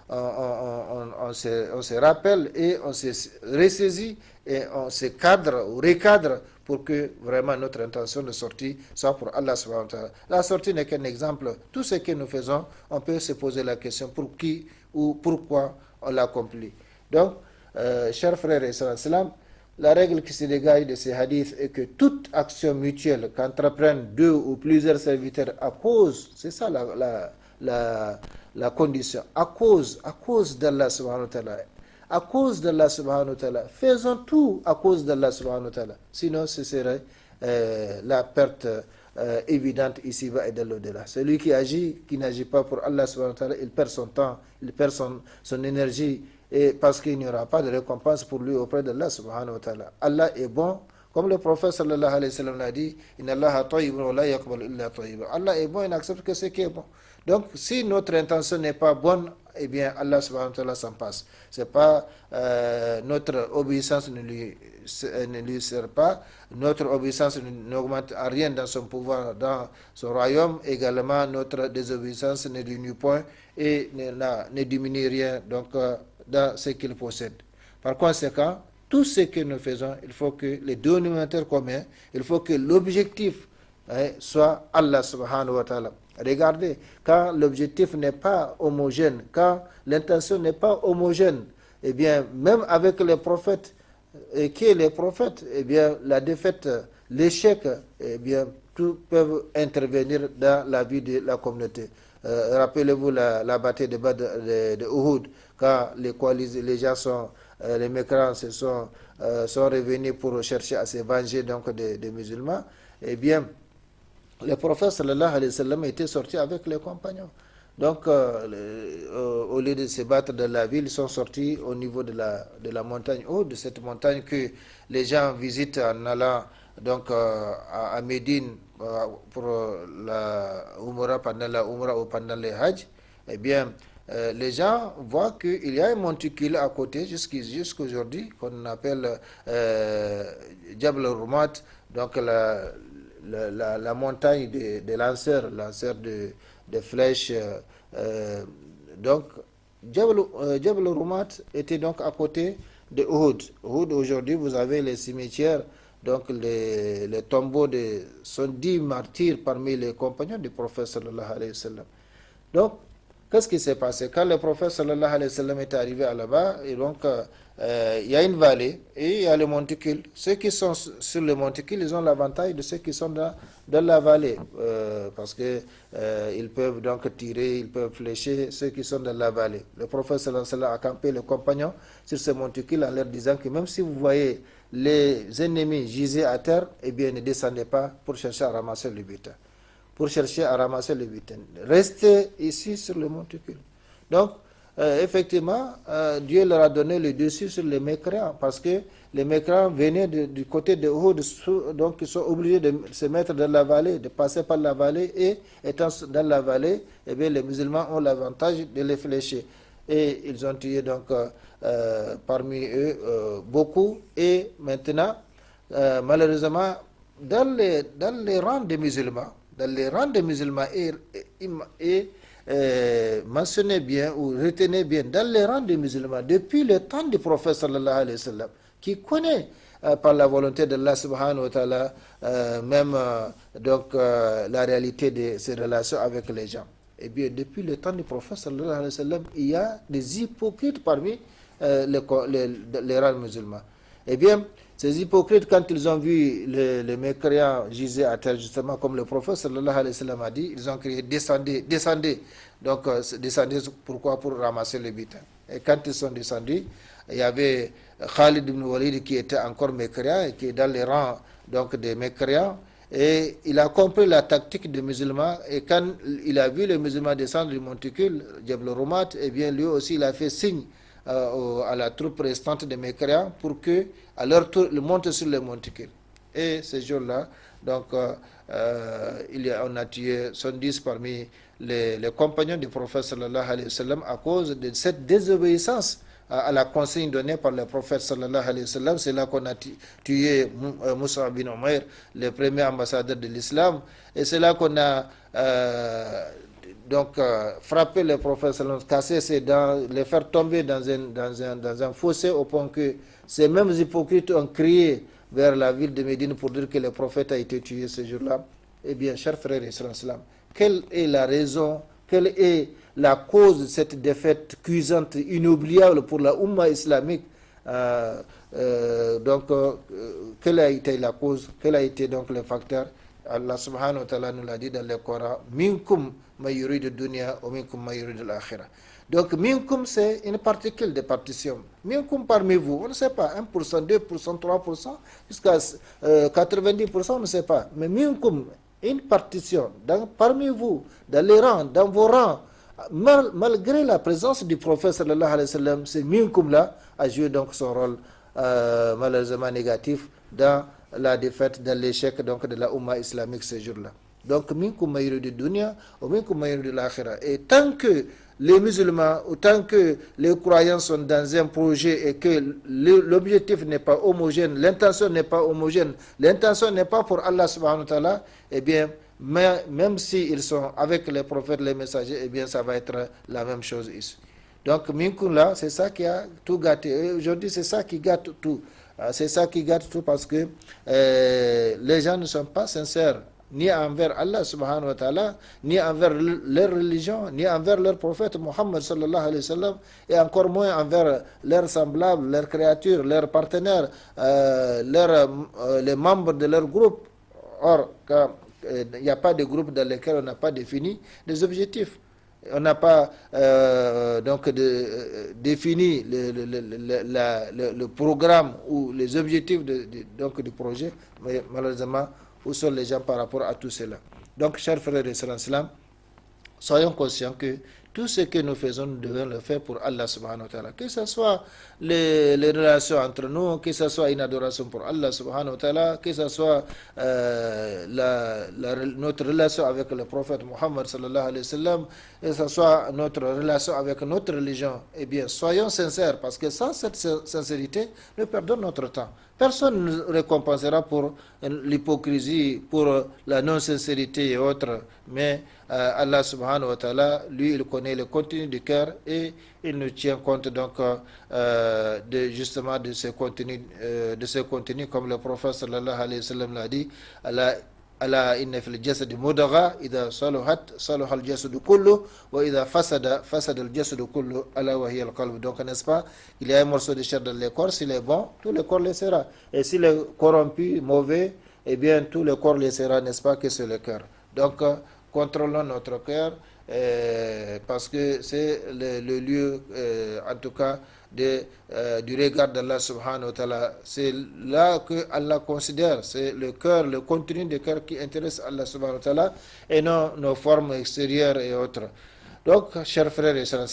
on se rappelle et on se ressaisit et on se cadre ou recadre pour que vraiment notre intention de sortie soit pour Allah subhanahu wa ta'ala. La sortie n'est qu'un exemple. Tout ce que nous faisons, on peut se poser la question pour qui ou pourquoi on l'accomplit. Donc, chers frères et sœurs, la règle qui se dégage de ces hadiths est que toute action mutuelle qu'entreprennent 2 ou plusieurs serviteurs à cause, c'est ça la condition, à cause d'Allah subhanahu wa ta'ala, à cause d'Allah subhanahu wa ta'ala, faisons tout à cause d'Allah subhanahu wa ta'ala, sinon ce serait la perte évidente ici-bas et de l'au-delà. Celui qui agit, qui n'agit pas pour Allah subhanahu wa ta'ala, il perd son temps, il perd son énergie, et parce qu'il n'y aura pas de récompense pour lui auprès d'Allah subhanahu wa ta'ala. Allah est bon, comme le prophète sallallahu alayhi wa sallam l'a dit, Inna Allaha tayyibun wa la yaqbalu illa tayyiban. Allah est bon, il n'accepte que ce qui est bon. Donc, si notre intention n'est pas bonne, eh bien, Allah subhanahu wa ta'ala s'en passe. C'est pas notre obéissance ne lui sert pas, notre obéissance n'augmente en rien dans son pouvoir, dans son royaume. Également, notre désobéissance ne diminue point et ne diminue rien donc dans ce qu'il possède. Par conséquent, tout ce que nous faisons, il faut que les dénominateurs communs, il faut que l'objectif soit Allah subhanahu wa ta'ala. Regardez, quand l'objectif n'est pas homogène, quand l'intention n'est pas homogène, eh bien, même avec les prophètes, qui est les prophètes, eh bien, la défaite, l'échec, eh bien, tout peuvent intervenir dans la vie de la communauté. Rappelez-vous la bataille de Badr, de Uhud, quand les gens les mécréants sont revenus pour chercher à se venger donc des musulmans, eh bien, le prophète sallallahu alayhi wa sallam était sorti avec les compagnons. Donc, au lieu de se battre dans la ville, ils sont sortis au niveau de la montagne haute, de cette montagne que les gens visitent en allant donc, à Médine pour la Umrah, pendant la Umrah ou pendant les Hajj. Eh bien, les gens voient qu'il y a un monticule à côté jusqu'aujourd'hui qu'on appelle Jabal Rumat, donc la montagne des lanceurs de flèches. Donc, Jabal Rumat était donc à côté de Uhud. Uhud, aujourd'hui, vous avez les cimetières, donc les tombeaux de 110 martyrs parmi les compagnons du prophète sallallahu alayhi wa sallam. Donc, qu'est-ce qui s'est passé? Quand le prophète sallallahu alayhi wa sallam est arrivé là-bas, et donc il y a une vallée et il y a le monticule. Ceux qui sont sur le monticule, ils ont l'avantage de ceux qui sont dans la vallée, parce que ils peuvent donc tirer, ils peuvent flécher ceux qui sont dans la vallée. Le prophète sallallahu alayhi wa sallam a campé les compagnons sur ce monticule en leur disant que même si vous voyez les ennemis gisés à terre, eh bien ne descendez pas pour chercher à ramasser le butin. Pour chercher à ramasser le butin. Restez ici sur le monticule. Donc, effectivement, Dieu leur a donné le dessus sur les mécréants, parce que les mécréants venaient du côté de Uhud, donc ils sont obligés de se mettre dans la vallée, de passer par la vallée, et étant dans la vallée, eh bien, les musulmans ont l'avantage de les flécher. Et ils ont tué donc parmi eux beaucoup, et maintenant, malheureusement, dans les rangs des musulmans, et mentionnez bien ou retenez bien, dans les rangs des musulmans, depuis le temps du prophète sallallahu alayhi wa sallam, qui connaît par la volonté d'Allah subhanahu wa ta'ala même la réalité de ses relations avec les gens. Eh bien, depuis le temps du prophète sallallahu alayhi wa sallam, il y a des hypocrites parmi les rangs musulmans. Eh bien, ces hypocrites, quand ils ont vu les mécréants giser à terre, justement, comme le prophète sallallahu alayhi wa sallam a dit, ils ont crié, descendez, descendez. Donc, descendez, pourquoi? Pour ramasser le butin. Et quand ils sont descendus, il y avait Khalid ibn Walid qui était encore mécréant et qui est dans les rangs donc, des mécréants. Et il a compris la tactique des musulmans. Et quand il a vu les musulmans descendre du monticule, Jabal Rumat, eh bien, lui aussi, il a fait signe à la troupe restante des mécréants pour que, à leur tour, ils montent sur le monticule. Et ce jour-là, donc, on a tué 110 parmi les compagnons du prophète sallallahu alayhi wa sallam à cause de cette désobéissance à la consigne donnée par le prophète sallallahu alayhi wa sallam. C'est là qu'on a tué Moussa bin Umair, le premier ambassadeur de l'islam. Et c'est là qu'on a frapper le prophète sallallahu alayhi wa sallam, casser ses dents, les faire tomber dans un fossé, au point que ces mêmes hypocrites ont crié vers la ville de Médine pour dire que le prophète a été tué ce jour-là. Eh bien, chers frères et sœurs, quelle est la raison, quelle est la cause de cette défaite cuisante, inoubliable pour la Oumma islamique? Quelle a été la cause, quel a été donc le facteur? Allah subhanahu wa ta'ala nous l'a dit dans le Coran, minkum ma yuridu dunya wa minkum ma yuridu l'akhirah. Donc minkum, c'est une particule de partition. Minkum, parmi vous, on ne sait pas, 1%, 2%, 3%, jusqu'à 90%, on ne sait pas. Mais minkum, une partition, parmi vous, dans les rangs, dans vos rangs, malgré la présence du prophète sallallahu alayhi wa sallam, c'est minkum là a joué donc son rôle malheureusement négatif dans la défaite, dans l'échec donc de la Oumma islamique ce jour-là. Donc, minkum ma yuridu dunya ou minkum ma yuridu l'akhirah. Et tant que les musulmans, ou tant que les croyants sont dans un projet et que l'objectif n'est pas homogène, l'intention n'est pas homogène, l'intention n'est pas pour Allah subhanahu wa ta'ala, eh bien, même s'ils sont avec les prophètes, les messagers, eh bien, ça va être la même chose ici. Donc, minkum là, c'est ça qui a tout gâté. Et aujourd'hui, c'est ça qui gâte tout. C'est ça qui gâte tout, parce que les gens ne sont pas sincères, ni envers Allah subhanahu wa ta'ala, ni envers leur religion, ni envers leur prophète Muhammad sallallahu alayhi wa sallam, et encore moins envers leurs semblables, leurs créatures, leurs partenaires, les membres de leur groupe. Or, il n'y a pas de groupe dans lequel on n'a pas défini des objectifs. On n'a pas défini le programme ou les objectifs du projet, mais malheureusement, où sont les gens par rapport à tout cela? Donc, chers frères et sœurs, soyons conscients que tout ce que nous faisons, nous devons le faire pour Allah subhanahu wa ta'ala. Que ce soit les relations entre nous, que ce soit une adoration pour Allah subhanahu wa ta'ala, que ce soit notre relation avec le prophète Muhammad sallallahu alayhi wa sallam, que ce soit notre relation avec notre religion. Eh bien, soyons sincères, parce que sans cette sincérité, nous perdons notre temps. Personne ne nous récompensera pour l'hypocrisie, pour la non-sincérité et autres, mais Allah subhanahu wa ta'ala, lui, il connaît le contenu du cœur et il nous tient compte donc justement de ce contenu, comme le prophète sallallahu alayhi wa sallam l'a dit, Allah inna fil jasadi mudagha idha saluhat saluha al jasadu kullu wa idha fasada al jasadu kullu ala wa hiya al qalb. Donc n'est-ce pas, il y a un morceau de chair dans le corps, s'il est bon, tout le corps le sera, et s'il est corrompu, mauvais, eh bien tout le corps le sera, n'est-ce pas, que c'est le cœur. Donc contrôlons notre cœur, parce que c'est le lieu en tout cas du regard d'Allah subhanahu wa ta'ala. C'est là que Allah considère, c'est le cœur, le contenu du cœur qui intéresse Allah subhanahu wa ta'ala, et non nos formes extérieures et autres. Donc, chers frères et sœurs,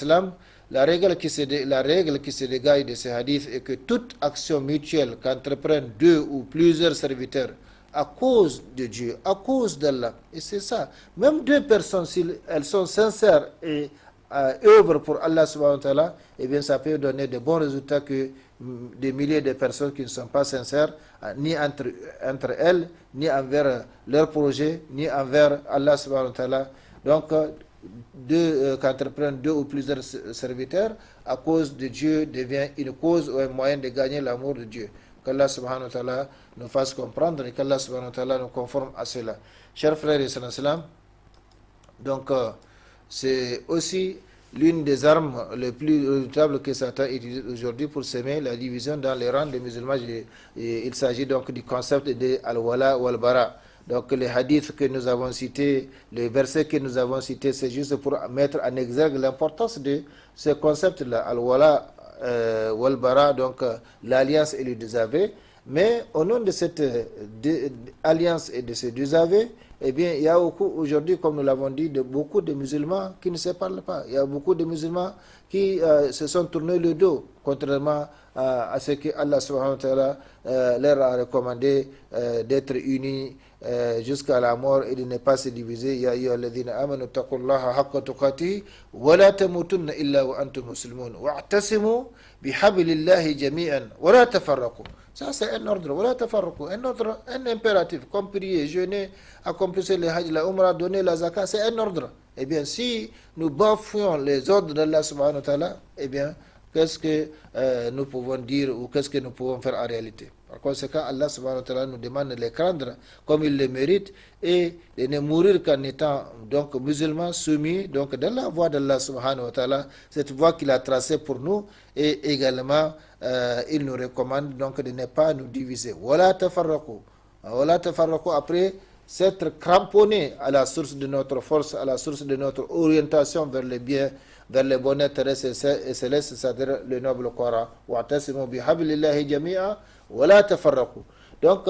la règle qui se dégage de ces hadiths est que toute action mutuelle qu'entreprennent deux ou plusieurs serviteurs à cause de Dieu, à cause d'Allah, et c'est ça, même deux personnes, si elles sont sincères et œuvrent pour Allah subhanahu wa ta'ala, eh bien ça peut donner de bons résultats que des milliers de personnes qui ne sont pas sincères, ni entre elles, ni envers leur projet, ni envers Allah subhanahu wa ta'ala. Donc, qu'entreprennent deux ou plusieurs serviteurs, à cause de Dieu, devient une cause ou un moyen de gagner l'amour de Dieu. Qu'Allah subhanahu wa ta'ala nous fasse comprendre et qu'Allah subhanahu wa ta'ala nous conforme à cela. Chers frères et sœurs, donc c'est aussi l'une des armes les plus redoutables que Satan utilise aujourd'hui pour semer la division dans les rangs des musulmans. Il s'agit donc du concept de al-wala wal-bara. Donc les hadiths que nous avons cités, les versets que nous avons cités, c'est juste pour mettre en exergue l'importance de ce concept-là, al-wala wal-bara, donc l'alliance et le désavé. Mais au nom de cette alliance et de ce désavé, eh bien, il y a aujourd'hui, comme nous l'avons dit, beaucoup de musulmans qui ne se parlent pas. Il y a beaucoup de musulmans qui se sont tournés le dos, contrairement à ce que Allah subhanahu wa ta'ala leur a recommandé d'être unis jusqu'à la mort et de ne pas se diviser. Ya ayyuhalladhina amanu taqullaha haqqa tuqatih wa la tamutunna illa wa antum muslimun wa'tasimu bihablillahi jami'an wa la tafarraqu. Ça, c'est un ordre, voilà tafarruku, un impératif, comme prier, jeûner, accomplir le hajj, la umrah, donner la zakat, c'est un ordre. Eh bien, si nous bafouons les ordres d'Allah subhanahu wa ta'ala, eh bien, qu'est-ce que nous pouvons dire ou qu'est-ce que nous pouvons faire en réalité? Par conséquent, Allah subhanahu wa ta'ala nous demande de les craindre comme il le mérite et de ne mourir qu'en étant donc musulmans soumis donc dans la voie d'Allah subhanahu wa ta'ala, cette voie qu'il a tracée pour nous, et également il nous recommande donc de ne pas nous diviser. Wala tafarraqu. Wala tafarraqu, après s'être cramponné à la source de notre force, à la source de notre orientation vers le bien, vers le bonheur terrestre et céleste, c'est-à-dire le noble Coran. Wa'tasimu bihablillahi jami'a wala tafarraqu. Donc,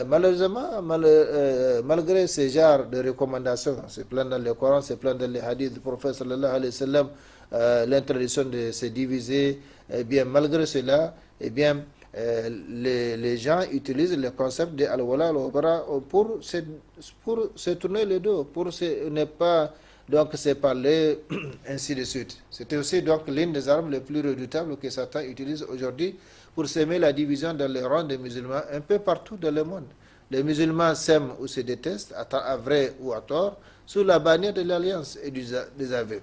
malheureusement, malgré ce genre de recommandations, c'est plein dans le Coran, c'est plein dans les hadiths du prophète sallallahu alayhi wa sallam, l'introduction de se diviser, eh bien, malgré cela, eh bien, les gens utilisent le concept de al-wala al-bara pour se tourner le dos, pour ne pas donc se parler, ainsi de suite. C'était aussi donc l'une des armes les plus redoutables que Satan utilise aujourd'hui pour semer la division dans les rangs des musulmans un peu partout dans le monde. Les musulmans s'aiment ou se détestent, à vrai ou à tort, sous la bannière de l'alliance et du désavé.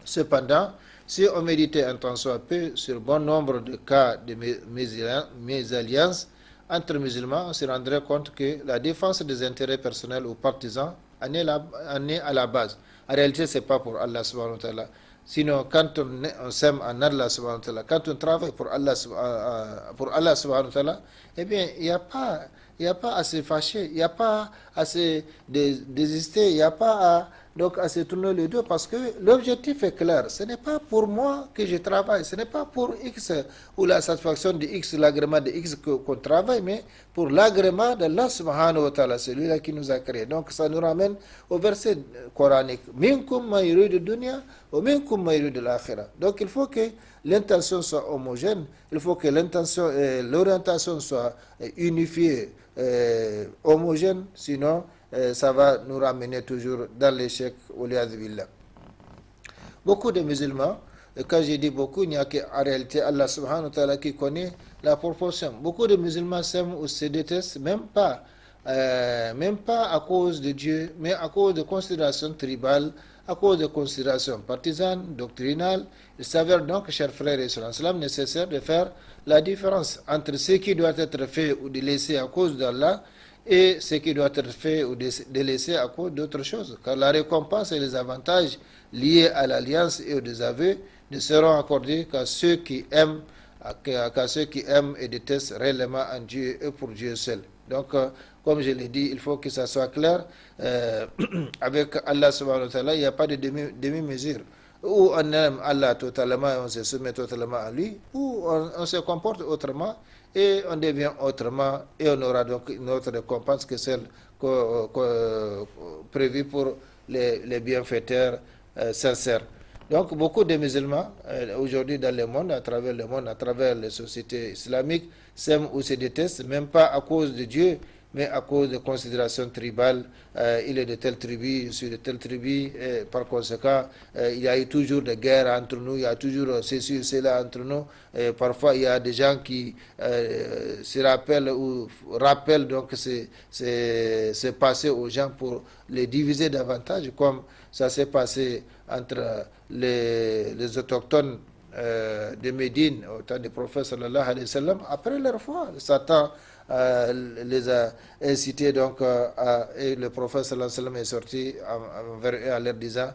Cependant, si on méditait un temps soit peu sur bon nombre de cas de mésalliance entre musulmans, on se rendrait compte que la défense des intérêts personnels ou partisans en est à la base. En réalité, ce n'est pas pour Allah subhanahu wa ta'ala. Sinon, quand on s'aime en Allah subhanahu wa ta'ala, quand on travaille pour Allah subhanahu wa ta'ala, eh bien, il n'y a pas à se fâcher, il n'y a pas à se désister, il n'y a pas donc à se tourner le dos parce que l'objectif est clair. Ce n'est pas pour moi que je travaille, ce n'est pas pour X ou la satisfaction de X, l'agrément de X qu'on travaille, mais pour l'agrément d'Allah subhanahu wa ta'ala, celui-là qui nous a créés. Donc ça nous ramène au verset coranique. Minkum ma yuridu dunya wa minkum ma yuridu l'akhirah. Donc il faut que l'intention soit homogène, il faut que l'orientation soit unifiée, homogène, sinon ça va nous ramener toujours dans l'échec au billah. Beaucoup de musulmans, et quand je dis beaucoup, il n'y a qu'en réalité Allah subhanahu wa ta'ala qui connaît la proportion. Beaucoup de musulmans s'aiment ou se détestent, même pas à cause de Dieu, mais à cause de considérations tribales, à cause de considérations partisanes, doctrinales. Il s'avère donc, chers frères et sœurs, c'est nécessaire de faire la différence entre ce qui doit être fait ou délaissé à cause d'Allah et ce qui doit être fait ou délaissé à cause d'autres choses. Car la récompense et les avantages liés à l'alliance et au désaveu ne seront accordés qu'à ceux qui aiment, et détestent réellement en Dieu et pour Dieu seul. Donc, comme je l'ai dit, il faut que ça soit clair. Avec Allah subhanahu wa ta'ala, il n'y a pas de demi-mesure. Ou on aime Allah totalement et on se soumet totalement à lui, ou on se comporte autrement et on devient autrement, et on aura donc une autre récompense que celle prévue pour les bienfaiteurs sincères. Donc beaucoup de musulmans aujourd'hui dans le monde, à travers les sociétés islamiques, s'aiment ou se détestent, même pas à cause de Dieu, mais à cause de considérations tribales. Il est de telle tribu, je suis de telle tribu, et par conséquent, il y a eu toujours des guerres entre nous, il y a toujours ceci ou cela entre nous. Et parfois, il y a des gens qui se rappellent ou rappellent donc ce passé aux gens pour les diviser davantage, comme ça s'est passé entre les autochtones de Médine au temps du prophète sallallahu alayhi wa sallam. Après leur foi, Satan les a incités donc et le prophète sallallahu alayhi wa sallam est sorti vers eux en leur disant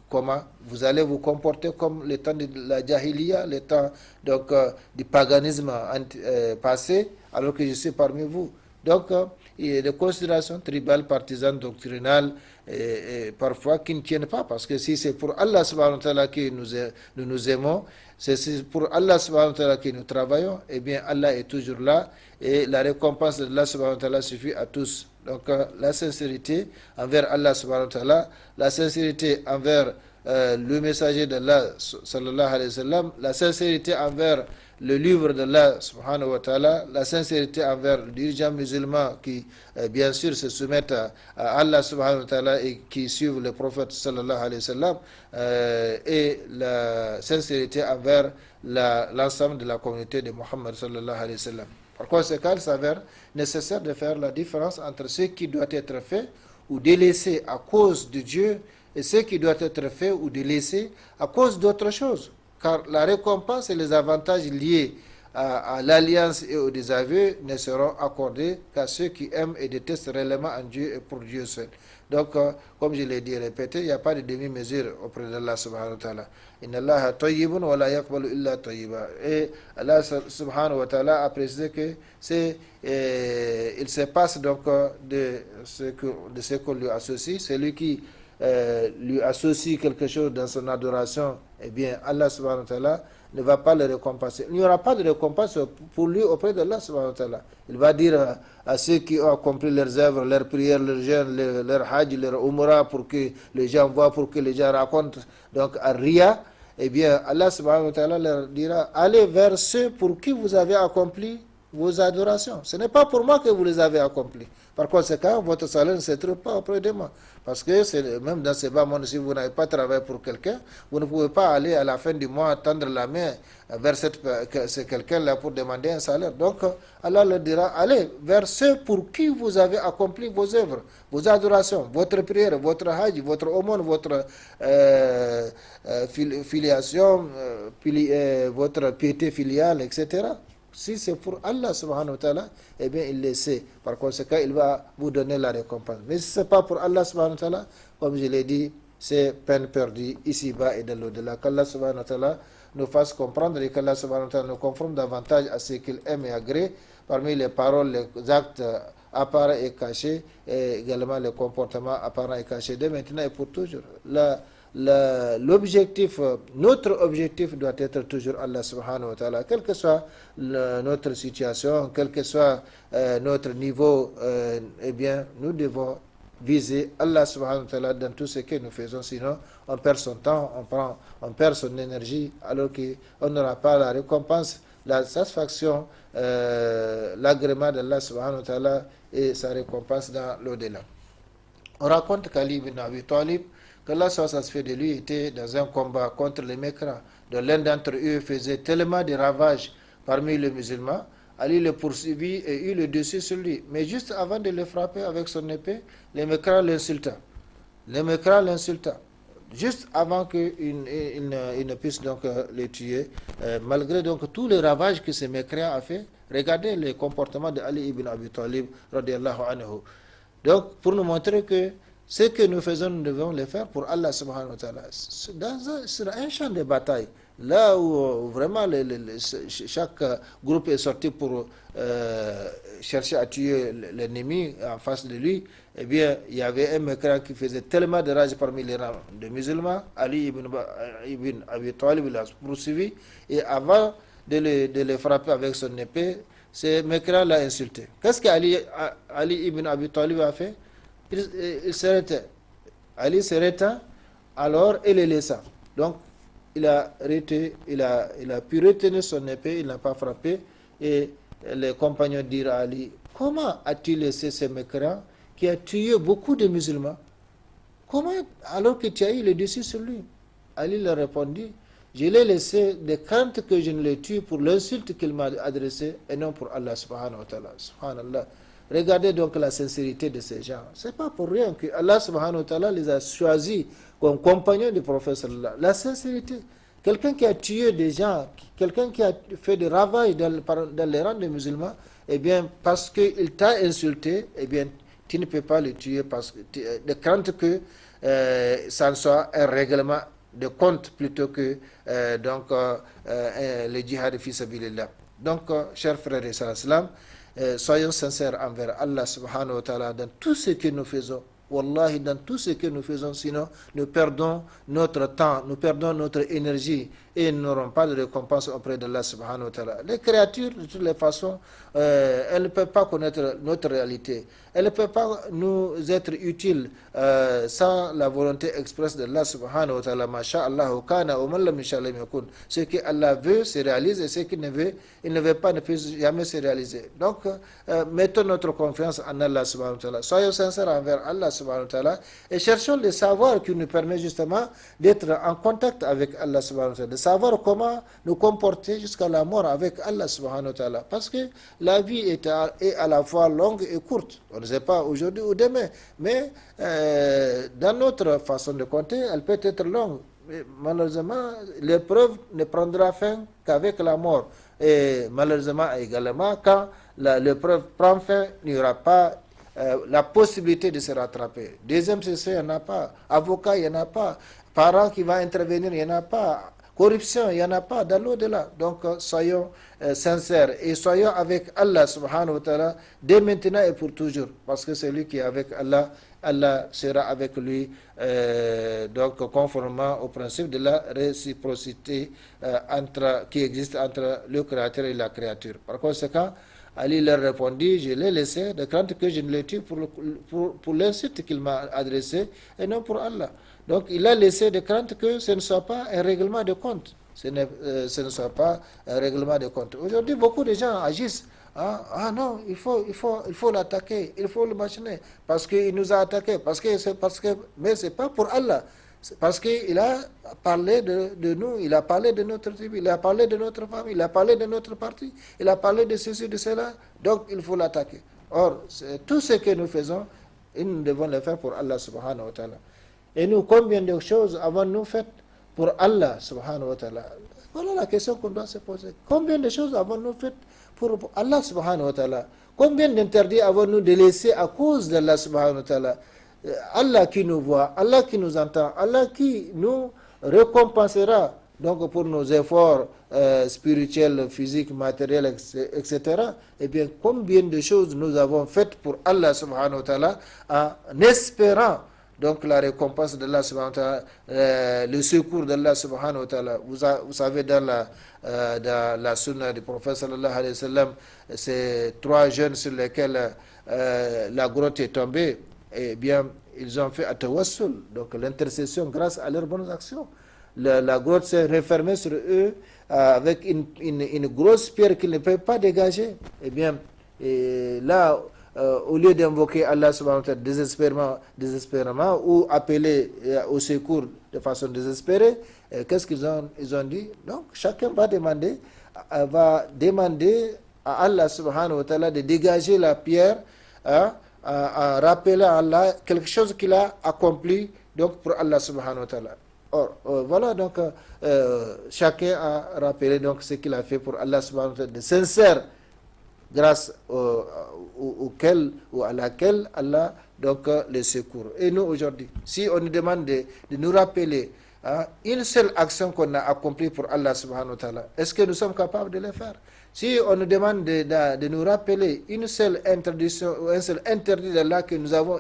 comment vous allez vous comporter comme le temps de la jahiliya, le temps donc du paganisme passé, alors que je suis parmi vous. Donc il y a des considérations tribales, partisanes, doctrinales, et parfois qui ne tiennent pas, parce que si c'est pour Allah subhanahu wa ta'ala que nous aimons, c'est pour Allah subhanahu wa ta'ala que nous travaillons, et bien Allah est toujours là, et la récompense de Allah subhanahu wa ta'ala suffit à tous. Donc la sincérité envers Allah subhanahu wa ta'ala, la sincérité envers le messager d'Allah sallallahu alayhi wa sallam, la sincérité envers le livre d'Allah subhanahu wa ta'ala, la sincérité envers le dirigeant musulman qui bien sûr se soumettent à Allah subhanahu wa ta'ala et qui suivent le prophète sallallahu alayhi wa sallam, et la sincérité envers l'ensemble de la communauté de Muhammad sallallahu alayhi wa sallam. Par conséquent, il s'avère nécessaire de faire la différence entre ce qui doit être fait ou délaissé à cause de Dieu et ce qui doit être fait ou délaissé à cause d'autre chose. Car la récompense et les avantages liés à l'alliance et au désaveu ne seront accordés qu'à ceux qui aiment et détestent réellement en Dieu et pour Dieu seul. Donc, comme je l'ai dit et répété, il n'y a pas de demi-mesure auprès d'Allah subhanahu wa ta'ala. Inna Allaha tayyibun wa la yaqbalu illa tayyiba. Et Allah subhanahu wa ta'ala a précisé que il se passe donc de ce qu'on lui associe. Celui qui lui associe quelque chose dans son adoration, eh bien Allah subhanahu wa ta'ala ne va pas le récompenser. Il n'y aura pas de récompense pour lui auprès d'Allah subhanahu wa ta'ala. Il va dire à ceux qui ont accompli leurs œuvres, leurs prières, leurs jeûnes, leur hajj, leur umrah, pour que les gens voient, pour que les gens racontent, donc à Ria, eh bien Allah subhanahu wa ta'ala leur dira, allez vers ceux pour qui vous avez accompli vos adorations. Ce n'est pas pour moi que vous les avez accomplis. Par conséquent, votre salaire ne se trouve pas auprès de moi. Parce que même dans ce bas monde, si vous n'avez pas travaillé pour quelqu'un, vous ne pouvez pas aller à la fin du mois tendre la main vers ce quelqu'un-là pour demander un salaire. Donc, Allah leur dira, allez vers ceux pour qui vous avez accompli vos œuvres, vos adorations, votre prière, votre hajj, votre aumône, votre filiation, votre piété filiale, etc. Si c'est pour Allah subhanahu wa ta'ala, eh bien il le sait. Par conséquent, il va vous donner la récompense. Mais si ce n'est pas pour Allah subhanahu wa ta'ala, comme je l'ai dit, c'est peine perdue ici-bas et dans l'au-delà. Qu'Allah subhanahu wa ta'ala nous fasse comprendre et qu'Allah subhanahu wa ta'ala nous conforme davantage à ce qu'il aime et agrée parmi les paroles, les actes apparents et cachés, et également les comportements apparents et cachés de maintenant et pour toujours. L'objectif, notre objectif doit être toujours Allah subhanahu wa ta'ala, quelle que soit notre situation, quel que soit notre niveau, eh bien, nous devons viser Allah subhanahu wa ta'ala dans tout ce que nous faisons, sinon on perd son temps, on perd son énergie, alors qu'on n'aura pas la récompense, la satisfaction, l'agrément d'Allah subhanahu wa ta'ala et sa récompense dans l'au-delà. On raconte qu'Ali ibn Abi Talib, que Allah soit satisfait de lui, était dans un combat contre les mécrans, dont l'un d'entre eux faisait tellement de ravages parmi les musulmans. Ali le poursuivit et eut le dessus sur lui. Mais juste avant de le frapper avec son épée, les mécrans l'insulta. Juste avant qu'il ne puisse donc les tuer, malgré donc tous les ravages que ces mécréants a fait. Regardez le comportement de Ali ibn Abi Talib radiyallahu anhu. Donc pour nous montrer que ce que nous faisons, nous devons le faire pour Allah subhanahu wa ta'ala. Sur un champ de bataille, là où vraiment chaque groupe est sorti pour chercher à tuer l'ennemi en face de lui, eh bien, il y avait un mécréant qui faisait tellement de rage parmi les rangs de musulmans. Ali ibn Abi Talib l'a poursuivi et avant de le frapper avec son épée, ce mécréant l'a insulté. Qu'est-ce qu'Ali ibn Abi Talib a fait? Il s'arrêtait. Ali s'arrêta, alors il le laissa. Donc, il a pu retenir son épée, il n'a pas frappé. Et les compagnons dirent à Ali, comment as-tu laissé ce mécréant qui a tué beaucoup de musulmans? Comment, alors que tu as eu le dessus sur lui? Ali leur répondit, je l'ai laissé de crainte que je ne le tue pour l'insulte qu'il m'a adressée et non pour Allah subhanahu wa ta'ala. Subhanallah. Regardez donc la sincérité de ces gens. Ce n'est pas pour rien que Allah subhanahu wa ta'ala les a choisis comme compagnons du prophète sallallahu. La sincérité. Quelqu'un qui a tué des gens, quelqu'un qui a fait des ravages dans les rangs des musulmans, eh bien, parce qu'il t'a insulté, eh bien, tu ne peux pas le tuer parce que de crainte que ça ne soit un règlement de compte plutôt que le djihad fi sabilillah. Donc, chers frères et sœurs, soyons sincères envers Allah subhanahu wa ta'ala dans tout ce que nous faisons. Wallahi, dans tout ce que nous faisons, sinon nous perdons notre temps, nous perdons notre énergie et nous n'aurons pas de récompense auprès d'Allah subhanahu wa ta'ala. Les créatures, de toutes les façons, elles ne peuvent pas connaître notre réalité. Elles ne peuvent pas nous être utiles sans la volonté expresse d'Allah subhanahu wa ta'ala. Masha'Allahu kana wa man lam yasha' lam yakun. Ce que Allah veut se réalise et ce qu'il ne veut pas ne peut jamais se réaliser. Donc, mettons notre confiance en Allah subhanahu wa ta'ala. Soyons sincères envers Allah subhanahu wa ta'ala et cherchons le savoir qui nous permet justement d'être en contact avec Allah subhanahu wa ta'ala, de savoir comment nous comporter jusqu'à la mort avec Allah subhanahu wa ta'ala. Parce que la vie est à la fois longue et courte. On ne sait pas aujourd'hui ou demain, mais dans notre façon de compter, elle peut être longue. Mais malheureusement, l'épreuve ne prendra fin qu'avec la mort. Et malheureusement également, quand l'épreuve prend fin, il n'y aura pas la possibilité de se rattraper. Deuxième session, il n'y en a pas. Avocat, il n'y en a pas. Parent qui va intervenir, il n'y en a pas. Corruption, il n'y en a pas dans l'au-delà. Donc, soyons sincères et soyons avec Allah subhanahu wa ta'ala dès maintenant et pour toujours. Parce que celui qui est avec Allah, Allah sera avec lui, donc conformément au principe de la réciprocité qui existe entre le Créateur et la créature. Par conséquent, Ali leur répondit, je l'ai laissé de crainte que je ne le tue pour l'insulte qu'il m'a adressé et non pour Allah. Donc il a laissé de crainte que ce ne soit pas un règlement de compte. Ce ne soit pas un règlement de compte. Aujourd'hui, beaucoup de gens agissent. Non, il faut l'attaquer, il faut le machiner, parce qu'il nous a attaqué, mais ce n'est pas pour Allah. C'est parce qu'il a parlé de nous, il a parlé de notre tribu, il a parlé de notre famille, il a parlé de notre parti, il a parlé de ceci, de cela, donc il faut l'attaquer. Or, tout ce que nous faisons, nous devons le faire pour Allah subhanahu wa ta'ala. Et nous, combien de choses avons-nous faites pour Allah subhanahu wa ta'ala? Voilà la question qu'on doit se poser. Combien de choses avons-nous faites pour Allah subhanahu wa ta'ala? Combien d'interdits avons-nous délaissés à cause d'Allah subhanahu wa ta'ala? Allah qui nous voit, Allah qui nous entend, Allah qui nous récompensera donc pour nos efforts spirituels, physiques, matériels, etc. Eh bien, combien de choses nous avons faites pour Allah subhanahu wa ta'ala en espérant donc la récompense d'Allah subhanahu wa ta'ala, le secours d'Allah subhanahu wa ta'ala. Vous savez, dans la sunna du prophète sallallahu alayhi wa sallam, ces 3 jeunes sur lesquels la grotte est tombée, eh bien, ils ont fait atawassul, donc l'intercession grâce à leurs bonnes actions. La grotte s'est refermée sur eux avec une grosse pierre qu'ils ne peuvent pas dégager. Eh bien, là, au lieu d'invoquer Allah subhanahu wa ta'ala désespérément ou appeler au secours de façon désespérée, qu'est-ce qu'ils ont dit? Donc, chacun va demander à Allah subhanahu wa ta'ala de dégager la pierre en rappelant à Allah quelque chose qu'il a accompli donc pour Allah subhanahu wa ta'ala. Or, voilà, donc chacun a rappelé donc ce qu'il a fait pour Allah subhanahu wa ta'ala, de sincère grâce auquel ou à laquelle Allah donc les secours. Et nous aujourd'hui, si on nous demande de nous rappeler une seule action qu'on a accomplie pour Allah subhanahu wa ta'ala, est-ce que nous sommes capables de le faire? Si on nous demande de nous rappeler une seule interdiction ou un seul interdit d'Allah que nous avons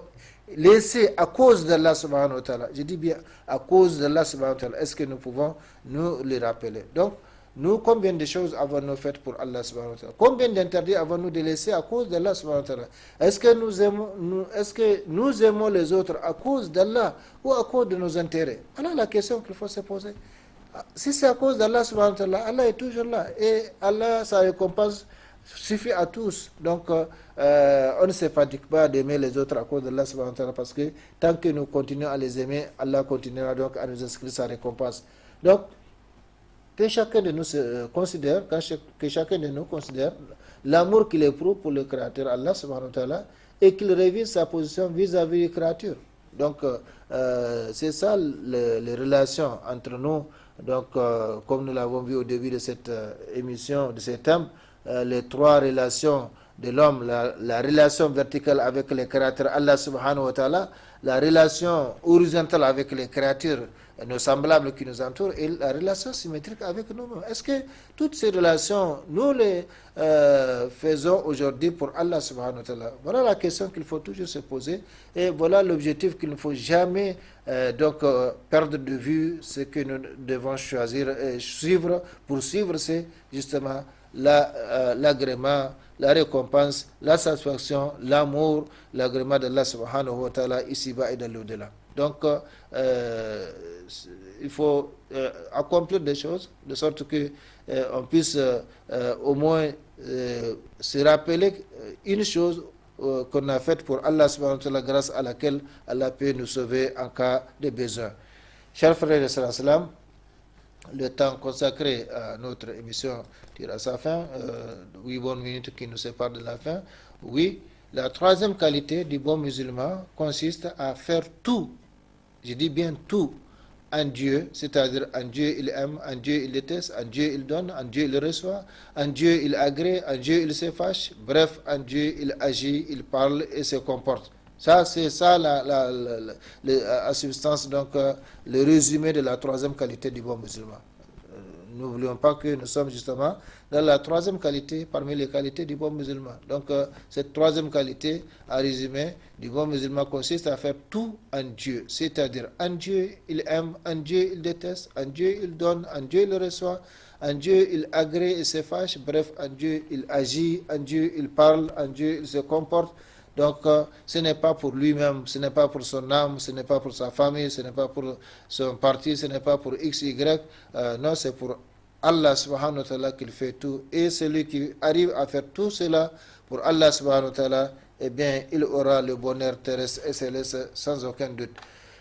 laissé à cause d'Allah subhanahu wa ta'ala, je dis bien à cause d'Allah subhanahu wa ta'ala, est-ce que nous pouvons nous les rappeler? Donc, nous, combien de choses avons-nous faites pour Allah subhanahu wa ta'ala? Combien d'interdits avons-nous délaissés à cause d'Allah subhanahu wa ta'ala? Est-ce que nous aimons les autres à cause d'Allah ou à cause de nos intérêts? Voilà la question qu'il faut se poser. Si c'est à cause d'Allah subhanahu wa ta'ala, Allah est toujours là. Et Allah, sa récompense suffit à tous. Donc, on ne se fatigue pas d'aimer les autres à cause d'Allah subhanahu wa ta'ala, parce que tant que nous continuons à les aimer, Allah continuera donc à nous inscrire sa récompense. Donc, que chacun de nous considère l'amour qu'il éprouve pour le Créateur Allah subhanahu wa ta'ala, et qu'il révise sa position vis-à-vis des créatures. Donc, c'est ça les relations entre nous. Donc, comme nous l'avons vu au début de cette émission, de ce thème, les 3 relations de l'homme, la relation verticale avec les créateurs Allah subhanahu wa ta'ala, la relation horizontale avec les créatures, nos semblables qui nous entourent, et la relation symétrique avec nous-mêmes. Est-ce que toutes ces relations, nous les faisons aujourd'hui pour Allah subhanahu wa ta'ala? Voilà la question qu'il faut toujours se poser, et voilà l'objectif qu'il ne faut jamais perdre de vue. Ce que nous devons poursuivre, c'est justement l'agrément, la récompense, la satisfaction, l'amour, l'agrément d'Allah subhanahu wa ta'ala ici-bas et dans l'au-delà. Donc, il faut accomplir des choses de sorte que on puisse au moins se rappeler une chose qu'on a faite pour Allah subhanahu wa ta'ala, grâce à laquelle Allah peut nous sauver en cas de besoin. Chers frères et sœurs, le temps consacré à notre émission tire à sa fin, 8 bonnes minutes qui nous séparent de la fin. Oui, la 3e qualité du bon musulman consiste à faire tout, je dis bien tout, en Dieu, c'est-à-dire en Dieu il aime, en Dieu il déteste, en Dieu il donne, en Dieu il reçoit, en Dieu il agrée, en Dieu il se fâche, bref, en Dieu il agit, il parle et se comporte. Ça, c'est ça la substance, donc le résumé de la 3e qualité du bon musulman. N'oublions pas que nous sommes justement dans la 3e qualité parmi les qualités du bon musulman. Donc, cette 3e qualité, à résumer, du bon musulman consiste à faire tout en Dieu. C'est-à-dire, en Dieu, il aime, en Dieu, il déteste, en Dieu, il donne, en Dieu, il reçoit, en Dieu, il agrée et se fâche. Bref, en Dieu, il agit, en Dieu, il parle, en Dieu, il se comporte. Donc, ce n'est pas pour lui-même, ce n'est pas pour son âme, ce n'est pas pour sa famille, ce n'est pas pour son parti, ce n'est pas pour X, Y. Non, c'est pour Allah subhanahu wa ta'ala qu'il fait tout. Et celui qui arrive à faire tout cela pour Allah subhanahu wa ta'ala, eh bien, il aura le bonheur terrestre et céleste sans aucun doute.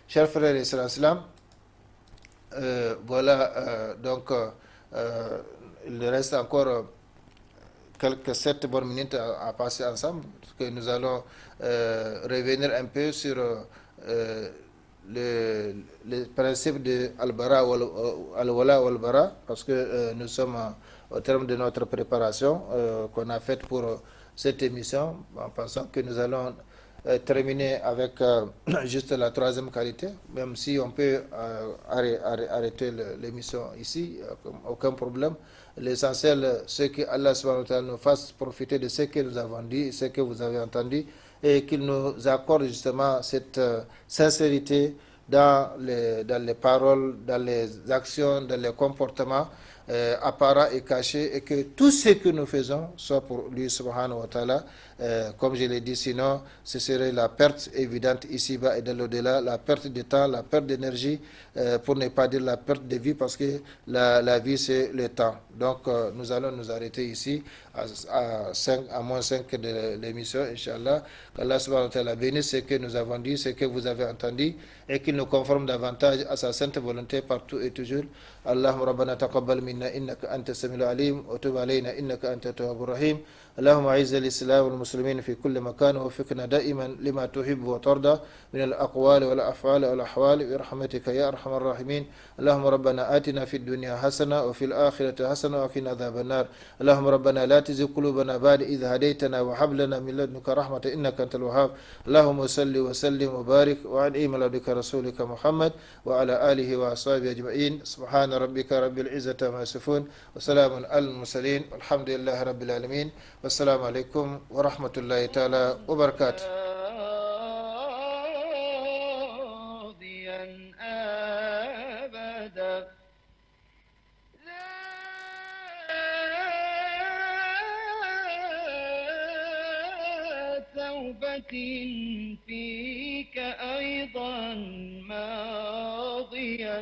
Chers frères et sœurs, voilà, donc, il reste encore quelques 7 bonnes minutes à passer ensemble, parce que nous allons revenir un peu sur le principe de Al-Bara Al-Wala Wal-Bara, parce que nous sommes au terme de notre préparation qu'on a faite pour cette émission, en pensant que nous allons terminer avec juste la troisième qualité, même si on peut arrêter l'émission ici, aucun problème. L'essentiel, c'est que Allah subhanahu wa ta'ala nous fasse profiter de ce que nous avons dit, ce que vous avez entendu, et qu'il nous accorde justement cette sincérité dans les paroles, dans les actions, dans les comportements apparents et cachés, et que tout ce que nous faisons soit pour lui subhanahu wa ta'ala. Comme je l'ai dit, sinon ce serait la perte évidente ici-bas et de l'au-delà, la perte de temps, la perte d'énergie, pour ne pas dire la perte de vie, parce que la vie c'est le temps. Donc nous allons nous arrêter ici à moins 5 de l'émission, Inch'Allah. Qu'Allah subhanahu wa ta'ala bénisse ce que nous avons dit, ce que vous avez entendu, et qu'il nous conforme davantage à sa sainte volonté partout et toujours. Allahumma rabbana taqabbal minna innaka anta samiul alim wa tub alayna innaka anta tawwabur rahim. اللهم اعز الاسلام والمسلمين في كل مكان ووفقنا دائما لما تحب وترضى من الاقوال والافعال والاحوال برحمتك يا ارحم الراحمين. اللهم ربنا آتنا في الدنيا حسنه وفي الاخره حسنه وقنا عذاب النار. اللهم ربنا لا تزغ قلوبنا بعد إذ هديتنا وهب لنا من لدنك رحمه انك انت الوهاب. اللهم صل وسلم وبارك وانعم على عبدك رسولك محمد وعلى اله واصحابه اجمعين. سبحان ربك رب العزه عما يصفون وسلام على المرسلين والحمد لله رب العالمين. والسلام عليكم ورحمة الله تعالى وبركاته. راضيا أبدا توبة فيك أيضا ماضيا